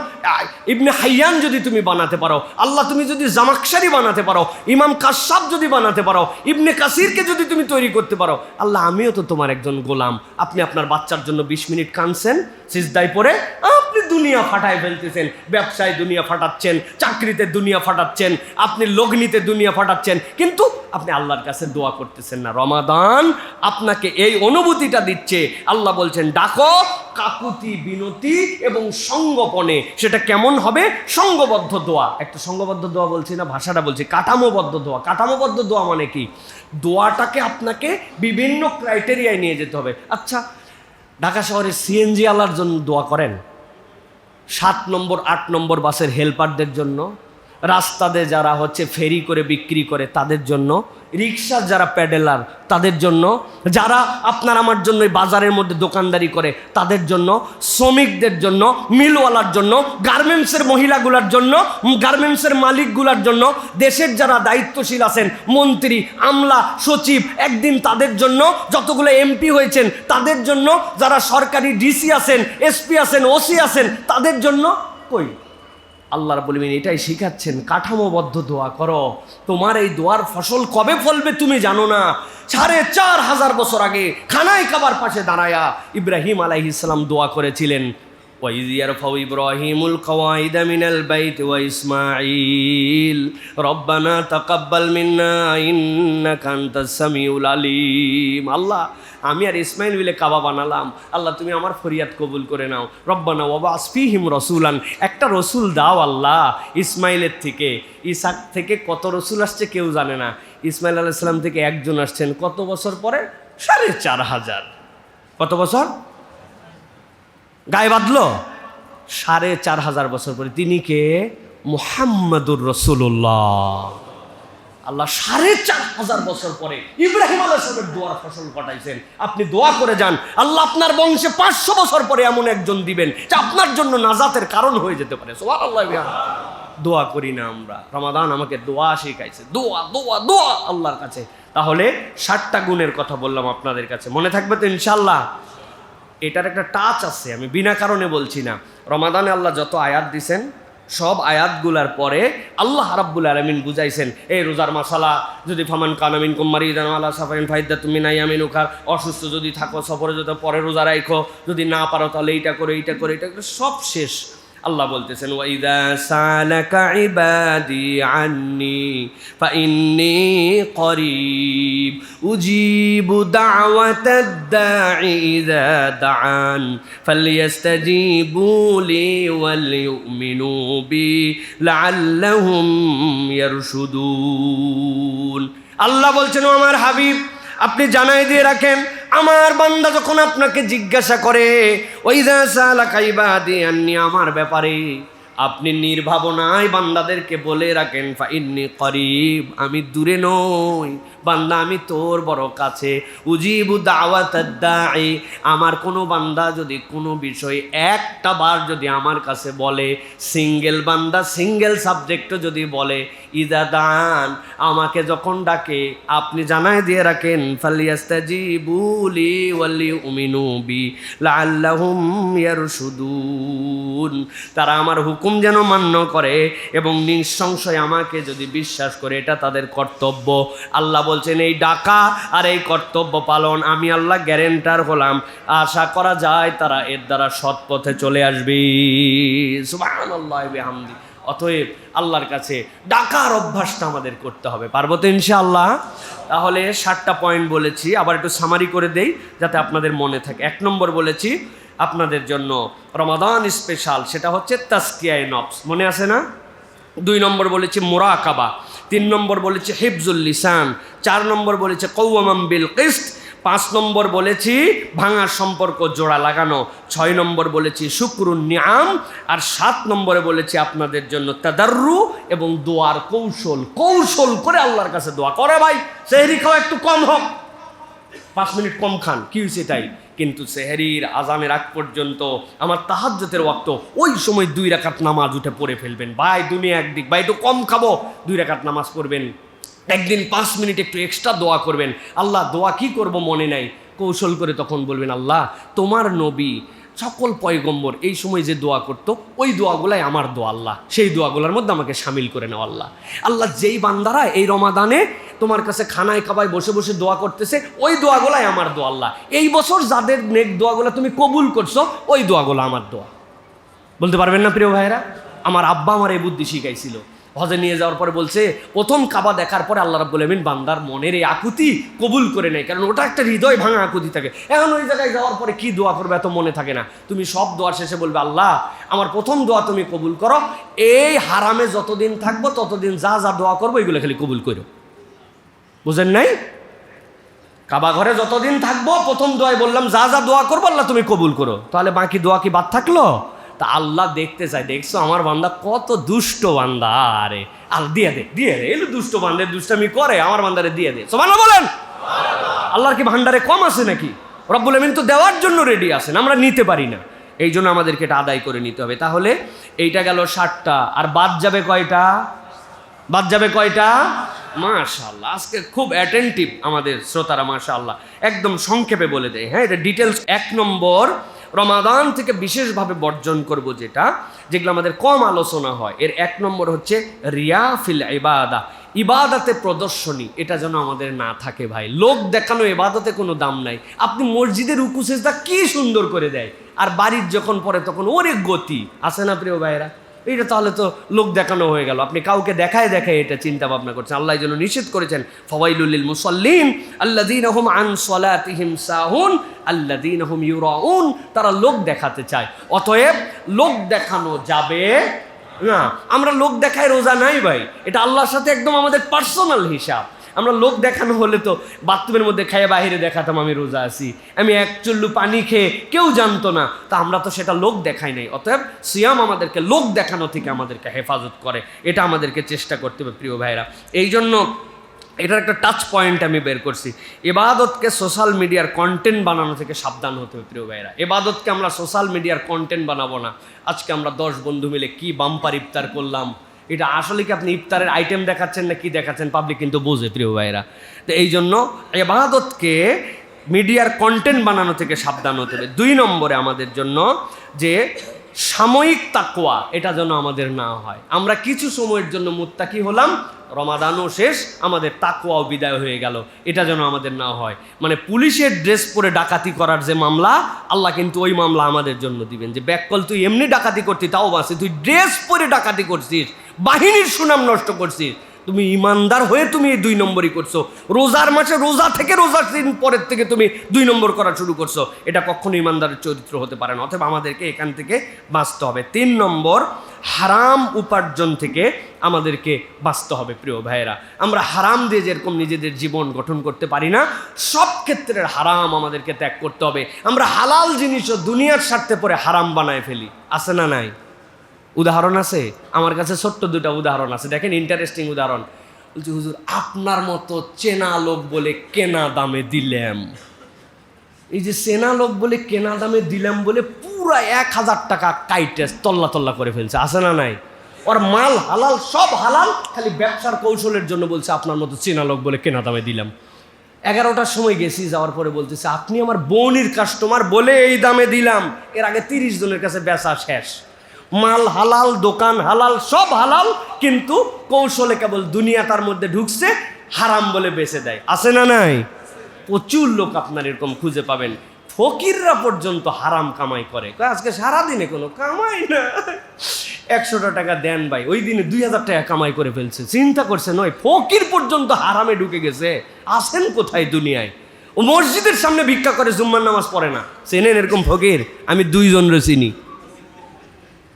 ইবনে হাইয়ান যদি তুমি বানাতে পারো, আল্লাহ তুমি যদি জামাকশারি বানাতে পারো, ইমাম কাশাব যদি বানাতে পারো, ইবনে কাসিরকে যদি তুমি তৈরি করতে পারো, আল্লাহ আমিও তো তোমার একজন গোলাম। আপনি আপনার বাচ্চার জন্য 20 মিনিট কাঁদছেন সিজদায় পড়ে, আপনি দুনিয়া ফাটায় ফেলতেছেন, ব্যবসায় দুনিয়া ফাটাচ্ছেন, চাকরিতে দুনিয়া ফাটাচ্ছেন, আপনি লগ্নিতে দুনিয়া ফাটাচ্ছেন, কিন্তু আপনি আল্লাহর কাছে দোয়া করতেছেন না। রমাদান আপনাকে এই অনুভূতিটা দিচ্ছে। আল্লাহ বলছেন ডাকো কাকুতি বিনতি এবং সঙ্গোপনে। সেটা কেমন হবে? সঙ্গবদ্ধ দোয়া। একটা সঙ্গবদ্ধ দোয়া বলছি না, ভাষাটা বলছি কাঠামোবদ্ধ দোয়া। কাঠামোবদ্ধ দোয়া মানে কি? দোয়াটাকে আপনাকে বিভিন্ন ক্রাইটেরিয়ায় নিয়ে যেতে হবে। আচ্ছা, ঢাকা শহরে সিএনজি আলার জন্য দোয়া করেন, 7 নম্বর 8 নম্বর বাসের হেল্পারদের জন্য, রাস্তাতে যারা হচ্ছে ফেরি করে বিক্রি করে তাদের জন্য, রিক্সার যারা প্যাডেলার তাদের জন্য, যারা আপনার আমার জন্য বাজারের মধ্যে দোকানদারি করে তাদের জন্য, শ্রমিকদের জন্য, মিলওয়ালার জন্য, গার্মেন্টসের মহিলাগুলার জন্য, গার্মেন্টসের মালিকগুলার জন্য, দেশের যারা দায়িত্বশীল আছেন, মন্ত্রী, আমলা, সচিব, একদিন তাদের জন্য, যতগুলো এমপি হয়েছেন তাদের জন্য, যারা সরকারি ডিসি আছেন, এসপি আছেন, ওসি আছেন তাদের জন্য। কই আল্লাহ রাব্বুল আলামিন এটাই শিখাচ্ছেন, কাঠামোবদ্ধ দোয়া করো। তোমার এই দোয়ার ফসল কবে ফলবে তুমি জানো না। 4500 বছর আগে খানায় কাবার পাশে দাঁড়ায়া ইব্রাহিম আলাইহিস সালাম দোয়া করেছিলেন, وَإِذْ يَرْفَعُ إِبْرَاهِيمُ الْقَوَاعِدَ مِنَ الْبَيْتِ وَإِسْمَاعِيلُ رَبَّنَا تَقَبَّلْ مِنَّا إِنَّكَ أَنْتَ السَّمِيعُ الْعَلِيمُ। আল্লাহ আমি আর ইসমাইল মিলে কাবা বানালাম, আল্লাহ তুমি আমার ফরিয়াদ কবুল করে নাও। রব্বানা ওয়াবআস ফীহিম রাসূলান, একটা রসুল দাও আল্লাহ। ইসমাইলের থেকে, ইসাক থেকে কত রসুল আসছে কেউ জানে না। ইসমাইল আলাইহিস সালাম থেকে একজন আসছেন কত বছর পরে? 4500। কত বছর গায়ে বাঁধলো? 4500 বছর পরে। তিনি কে? মুহাম্মাদুর রাসূলুল্লাহ। আল্লাহ 4500 বছর পরে ইব্রাহিম আলাইহিস সালামের দোয়ার ফসল ঘটাইছেন। আপনি দোয়া করে যান, আল্লাহ আপনার বংশে 500 বছর পরে এমন একজন দিবেন যে আপনার জন্য নাজাতের কারণ হয়ে যেতে পারে। সুবহানাল্লাহ। দোয়া করি না আমরা? রমাদান আমাকে দোয়া শিখাইছে, দোয়া দোয়া দোয়া আল্লাহর কাছে। তাহলে 60টা গুণের কথা বললাম আপনাদের কাছে, মনে থাকবে তো ইনশাআল্লাহ? এটার একটা টাচ আছে, আমি বিনা কারণে বলছি না। রমাদানে আল্লাহ যত আয়াত দিছেন সব আয়াতগুলার পরে আল্লাহ রাব্বুল আলামিন বুঝাইছেন এই রোজার মাসালা, যদি ফামান কানা মিনকুম মারিদান আলা সাফারিন ফাইদ্দাতুম মিন আইয়ামিন উখার, অসুস্থ যদি থাকো সফরে যদি পরে রোজা রাখো, যদি না পারো তাহলে এইটা করে এইটা করে এইটা করে, সব শেষ। আল্লাহ বলতেছেন ওয়াইদা সালাকা ইবাদি আন্নি ফাইন্নী করিব উজিবু দাওয়াতাদ দাঈ ইযা দাআন ফালইস্তাজিবু লি ওয়াল ইউমিনু বি লাআল্লাহুম ইয়ারশুদুন। আল্লাহ বলছেন ও আমার হাবিব, আপনি জানাই দিয়ে রাখেন আমার বান্দা যখন আপনাকে জিজ্ঞাসা করে ওয়াইযা সালাকা ইবাদি আন্নি, আমার ব্যাপারে, আপনি নির্ভাবনায় বান্দাদেরকে বলে রাখেন ফাইন্নী করিব, আমি দূরে নই বান্দা, আমি তোর বড় কাছে। উজিবু দাওয়াতাদ দাঈ, আমার কোনো বান্দা যদি কোনো বিষয় একটা বার যদি আমার কাছে বলে, সিঙ্গেল বান্দা সিঙ্গেল সাবজেক্টও যদি বলে, ইযা দান, আমাকে যখন ডাকে, আপনি জানায় দিয়ে রাখেন ফালিয়াস্তাজিবু লি ওয়াল ইউমিনু বি লাআল্লাহুম ইয়ারশুদুন, তারা আমার হুকুম যেন মান্য করে এবং নিঃসংশয় আমাকে যদি বিশ্বাস করে, এটা তাদের কর্তব্য। আল্লাহ বলছেন এই ডাকা আর এই কর্তব্য পালন আমি আল্লাহ গ্যারেন্টার হলাম, আশা করা যায় তারা এর দ্বারা সৎ পথে চলে আসবে। সুবহানাল্লাহি ওয়া বিহামদি। অতএব আল্লাহর কাছে ডাকার অভ্যাসটা আমাদের করতে হবে, পারবো তো ইনশাআল্লাহ? তাহলে 7টা পয়েন্ট বলেছি, আবার একটু সামারি করে দেই যাতে আপনাদের মনে থাকে। 1 নম্বর বলেছি আপনাদের জন্য রমাদান স্পেশাল, সেটা হচ্ছে তাজকিয়ায়ে নফস, মনে আছে না? 2 নম্বর বলেছি মুরাকাবা, 3 নম্বর বলেছি হিফজুল লিসান, 4 নম্বর বলেছি কওয়ামান বিল কিসত, 5 নম্বর বলেছি ভাঙার সম্পর্ক জোড়া লাগানো, 6 নম্বর বলেছি শুকরুন নিআম, আর 7 নম্বরে বলেছি আপনাদের জন্য তাদাররু এবং দোয়ার কৌশল। কৌশল করে আল্লাহর কাছে দোয়া করে, ভাই সেহরি খাওয়া একটু কম হোক, 5 মিনিট কম খান, কি হয়েছে তাই, কিন্তু সেহরির আজানের আগ পর্যন্ত আমার তাহাজ্জুদের ওয়াক্ত, ওই সময় 2 রাকাত নামাজ উঠে পড়ে ফেলবেন। ভাই দুনিয়া একদিক, ভাই একটু কম খাবো, 2 রাকাত নামাজ পড়বেন, একদিন 5 মিনিট একটু এক্সট্রা দোয়া করবেন। আল্লাহ দোয়া কি করব মনে নাই, কৌশল করে তখন বলবেন আল্লাহ তোমার নবী সকল পয়গম্বর এই সময় যে দোয়া করতো ওই দোয়াগুলাই আমার দোয়া, আল্লাহ সেই দোয়াগুলোর মধ্যে আমাকে সামিল করে নাও। আল্লাহ আল্লাহ যেই বান্দারা এই রমাদানে তোমার কাছে খানায় খাবায় বসে বসে দোয়া করতেছে ওই দোয়াগুলাই আমার দোয়া, আল্লাহ এই বছর যাদের নেক দোয়াগুলো তুমি কবুল করছো ওই দোয়াগুলো আমার দোয়া। বলতে পারবেন না প্রিয় ভাইরা? আমার আব্বা আমার এই বুদ্ধি শিখাইছিল। হজে নিয়ে যাওয়ার পরে বলছে প্রথম কাবা দেখার পরে আল্লাহ রাব্বুল আমিন বান্দার মনের এই আকুতি কবুল করে নেয়, কারণ ওটা একটা হৃদয় ভাঙা আকুতি থাকে। এখন ওই জায়গায় যাওয়ার পরে কি দোয়া করবে এত মনে থাকে না, তুমি সব দোয়ার শেষে বলবে আল্লাহ আমার প্রথম দোয়া তুমি কবুল করো, এই হারামে যতদিন থাকবো ততদিন যা যা দোয়া করবো এগুলো খালি কবুল করো। বুঝেন নাই? কাবা ঘরে যতদিন থাকবো প্রথম দোয়ায় বললাম যা যা দোয়া করবো আল্লাহ তুমি কবুল করো, তাহলে বাকি দোয়া কি বাদ থাকলো? তা আল্লাহ দেখতে চাই, দেখছো আমার বান্দা কত দুষ্ট বান্দা, আরে আল দিয়ে দে দিয়ে দে, এলো দুষ্ট বান্দার দুষ্টামি করে, আমার বান্দারে দিয়ে দে। সুবহানাল্লাহ বলেন। আল্লাহর কি ভান্ডারে কম আছে নাকি? রব্বুল আমিন তো দেওয়ার জন্য রেডি আছেন, আমরা নিতে পারি না, এই জন্য আমাদেরকে এটা আদায় করে নিতে হবে। তাহলে এইটা গেল 7টা, আর বাদ যাবে কয়টা? বাদ যাবে কয়টা? মাশাআল্লাহ, আজকে খুব অ্যাটেন্টিভ আমাদের শ্রোতারা, মাশাআল্লাহ একদম সংক্ষেপে বলে দেয়। হ্যাঁ, এটা ডিটেলস। 1 নম্বর রমাদান থেকে বিশেষভাবে বর্জন করব যেগুলো আমাদের কম আলোচনা হয়, এর 1 নম্বর হচ্ছে রিয়া ফিল ইবাদা, ইবাদতে প্রদর্শনী, এটা যেন আমাদের না থাকে ভাই। লোক দেখানো ইবাদতে কোনো দাম নাই। আপনি মসজিদের রুকু সিজদা কি সুন্দর করে দেয়, আর বাড়ির যখন পড়ে তখন ওরে গতি আছে না প্রিয় ভাইরা, এইটা তাহলে তো লোক দেখানো হয়ে গেল। আপনি কাউকে দেখায় দেখায় এটা চিন্তা ভাবনা করছেন। আল্লাহ যেন নিষেধ করেছেন ফাওয়াইলুল লিল মুসাল্লিন আল্লাযীনা হুম আন সালাতিহিম সাহুন আল্লাযীনা হুম ইউরাউন, তারা লোক দেখাতে চায়, অতএব লোক দেখানো যাবে না। আমরা লোক দেখায় রোজা নাই ভাই, এটা আল্লাহর সাথে একদম আমাদের পার্সোনাল হিসাব। আমরা লোক দেখানো হলে তো বাথরুমের মধ্যে খেয়ে বাইরে দেখাতাম আমি রোজা আছি, আমি 1 চুল্লু পানি খেয়ে কেউ জানতো না, তা আমরা তো সেটা লোক দেখাই নাই। অতএব সিয়াম আমাদেরকে লোক দেখানো থেকে আমাদেরকে হেফাজত করে, এটা আমাদেরকে চেষ্টা করতে হবে প্রিয় ভাইরা। এই জন্য এটার একটা টাচ পয়েন্ট আমি বের করছি, ইবাদতকে সোশ্যাল মিডিয়ার কন্টেন্ট বানানো থেকে সাবধান হতে হবে প্রিয় ভাইরা। ইবাদতকে আমরা সোশ্যাল মিডিয়ার কন্টেন্ট বানাবো না। আজকে আমরা 10 বন্ধু মিলে কি বাম্পার ইফতার করলাম, এটা আসলে কি আপনি ইফতারের আইটেম দেখাচ্ছেন না কি দেখাচ্ছেন, পাবলিক কিন্তু বোঝে প্রিয় ভাইরা। তো এই জন্য ইবাদতকে মিডিয়ার কন্টেন্ট বানানো থেকে সাবধান হতে হবে। 2 নম্বরে আমাদের জন্য যে সাময়িক তাকওয়া এটা যেন আমাদের না হয়। আমরা কিছু সময়ের জন্য মুত্তাকি হলাম, রমাদানও শেষ, আমাদের তাকওয়াও বিদায় হয়ে গেল, এটা যেন আমাদের না হয়। মানে পুলিশের ড্রেস পরে ডাকাতি করার যে মামলা, আল্লাহ কিন্তু ওই মামলা আমাদের জন্য দিবেন, যে ব্যাককল তুই এমনি ডাকাতি করতি তাও বাঁচে, তুই ড্রেস পরে ডাকাতি করছিস, বাহিনীর সুনাম নষ্ট করছিস, তুমি ইমানদার হয়ে তুমি এই 2 নম্বরই করছো, রোজার মাসে রোজা থেকে রোজার দিন পরের থেকে তুমি 2 নম্বর করা শুরু করছো, এটা কখনো ইমানদারের চরিত্র হতে পারে না। অতএব আমাদেরকে এখান থেকে বাঁচতে হবে। 3 নম্বর, হারাম উপার্জন থেকে আমাদেরকে বাঁচতে হবে। প্রিয় ভাইয়েরা, আমরা হারাম দিয়ে যেরকম নিজেদের জীবন গঠন করতে পারি না, সব ক্ষেত্রের হারাম আমাদেরকে ত্যাগ করতে হবে। আমরা হালাল জিনিসও দুনিয়ার স্বার্থে পরে হারাম বানায় ফেলি, আছে না নাই? উদাহরণ আছে আমার কাছে, ছোট্ট 2টা উদাহরণ আছে, দেখেন ইন্টারেস্টিং উদাহরণ। বলছি, হুজুর আপনার মতো চেনা লোক বলে কেনা দামে দিলাম, এই যে চেনা লোক বলে কেনা দামে দিলাম বলে পুরা 1000 টাকা কাইটে তল্লা তল্লা করে ফেলছে, আছে না নাই? ওর মাল হালাল, সব হালাল, খালি ব্যবসার কৌশলের জন্য বলছে আপনার মতো চেনা লোক বলে কেনা দামে দিলাম। 11টার সময় গেছি, যাওয়ার পরে বলতেছে আপনি আমার বোনের কাস্টমার বলে এই দামে দিলাম। এর আগে 30 জনের কাছে বেচা শেষ, মাল হালাল, দোকান হালাল, সব হালাল, কিন্তু কৌশলে কেবল দুনিয়া তার মধ্যে ঢুকছে, হারাম বলে বেচে দেয়, আছে না নাই? প্রচুর লোক আপনার এরকম খুঁজে পাবেন। ফকিররা পর্যন্ত হারাম কামাই করে, আজকে সারাদিনে কোনো কামাই না, 100টা টাকা দেন ভাই, ওই দিনে 2000 টাকা কামাই করে ফেলছে। চিন্তা করছে নয়, ফকির পর্যন্ত হারামে ঢুকে গেছে। আসেন কোথায় দুনিয়ায়? ও মসজিদের সামনে ভিক্ষা করে, জুম্মার নামাজ পড়ে না। চেনেন এরকম ফকির? আমি 2 জনের চিনি,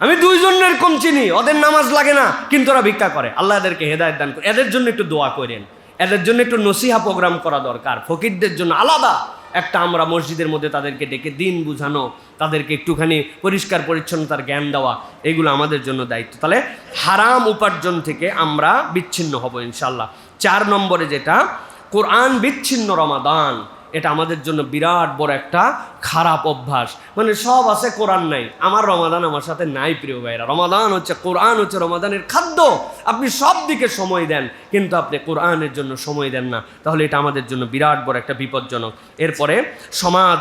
আমি 2 জনের এরকম চিনি, ওদের নামাজ লাগে না কিন্তু ওরা ভিক্ষা করে। আল্লাহ এদেরকে হেদায়েত দান করে। এদের জন্য একটু দোয়া করেন, এদের জন্য একটু নসিহা প্রোগ্রাম করা দরকার। ফকিরদের জন্য আলাদা একটা আমরা মসজিদের মধ্যে তাদেরকে ডেকে দিন বুঝানো, তাদেরকে একটুখানি পরিষ্কার পরিচ্ছন্নতার জ্ঞান দেওয়া, এগুলো আমাদের জন্য দায়িত্ব। তাহলে হারাম উপার্জন থেকে আমরা বিচ্ছিন্ন হব ইনশাল্লাহ। 4 নম্বরে যেটা, কোরআন বিচ্ছিন্ন রমাদান, এটা আমাদের জন্য বিরাট বড় একটা খারাপ অভ্যাস। মানে সব আছে, কোরআন নাই, আমার রমাদান আমার সাথে নাই। প্রিয় ভাইরা, রমাদান হচ্ছে, কোরআন হচ্ছে রমাদানের খাদ্য। আপনি সব দিকে সময় দেন কিন্তু আপনি কোরআনের জন্য সময় দেন না, তাহলে এটা আমাদের জন্য বিরাট বড় একটা বিপজ্জনক। এরপরে সমাজ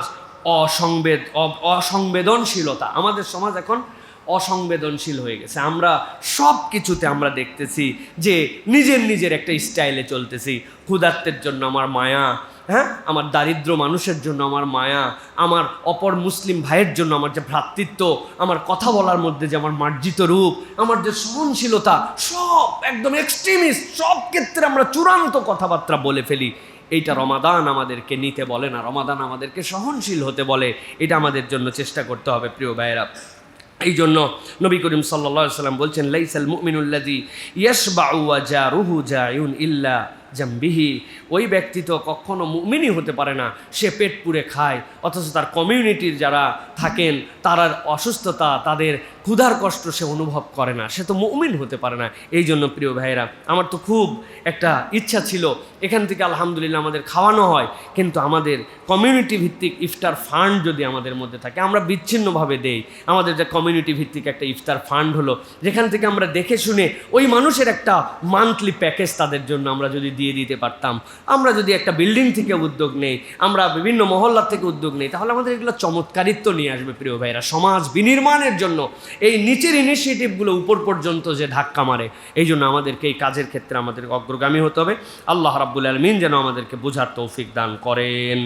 অসংবেদনশীলতা। আমাদের সমাজ এখন অসংবেদনশীল হয়ে গেছে। আমরা সব কিছুতে আমরা দেখতেছি যে নিজের একটা স্টাইলে চলতেছি। ক্ষুধার্তের জন্য আমার মায়া, হ্যাঁ, আমার দারিদ্র মানুষের জন্য আমার মায়া, আমার অপর মুসলিম ভাইয়ের জন্য আমার যে ভ্রাতৃত্ব, আমার কথা বলার মধ্যে যে আমার মার্জিত রূপ, আমার যে সহনশীলতা, সব একদম এক্সট্রিমিস্ট, সব ক্ষেত্রে আমরা চূড়ান্ত কথাবার্তা বলে ফেলি। এইটা রমাদান আমাদেরকে নিতে বলে না, রমাদান আমাদেরকে সহনশীল হতে বলে। এটা আমাদের জন্য চেষ্টা করতে হবে প্রিয় ভাইয়েরা। এই জন্য নবী করিম সাল্লাল্লাহু আলাইহি ওয়াসাল্লাম বলছেন, লাইসাল মুমিনুল্লাযী ইয়াশবাউ ওয়া জারুহু জায়ুন ইল্লা জামবিহি। ওই ব্যক্তি তো কখনো মুমিনই হতে পারে না, সে পেট পুরে খায়, অথচ তার কমিউনিটির যারা থাকেন তার অসুস্থতা, তাদের ক্ষুধার কষ্ট সে অনুভব করে না, সে তো মুমিন হতে পারে না। এই জন্য প্রিয় ভাইয়েরা, আমার তো খুব একটা ইচ্ছা ছিল, এখান থেকে আলহামদুলিল্লাহ আমাদের খাওয়ানো হয়, কিন্তু আমাদের কমিউনিটি ভিত্তিক ইফতার ফান্ড যদি আমাদের মধ্যে থাকে, আমরা বিচ্ছিন্নভাবে দেই। আমাদের যে কমিউনিটি ভিত্তিক একটা ইফতার ফান্ড হলো, যেখান থেকে আমরা দেখে শুনে ওই মানুষের একটা মান্থলি প্যাকেজ তাদের জন্য আমরা যদি দিয়ে দিতে পারতাম, আমরা যদি একটা বিল্ডিং থেকে উদ্যোগ নেই, আমরা বিভিন্ন মহল্লা থেকে উদ্যোগ নেই, তাহলে আমাদের এগুলো চমৎকারিত্ব নিয়ে আসবে প্রিয় ভাইরা। সমাজ বিনির্মাণের জন্য এই নিচের ইনিশিয়েটিভগুলো উপর পর্যন্ত যে ধাক্কা মারে, এই জন্য আমাদেরকে এই কাজের ক্ষেত্রে আমাদের অগ্রগামী হতে হবে। আল্লাহ রাব্বুল আলামিন যেন আমাদেরকে বোঝার তৌফিক দান করেন।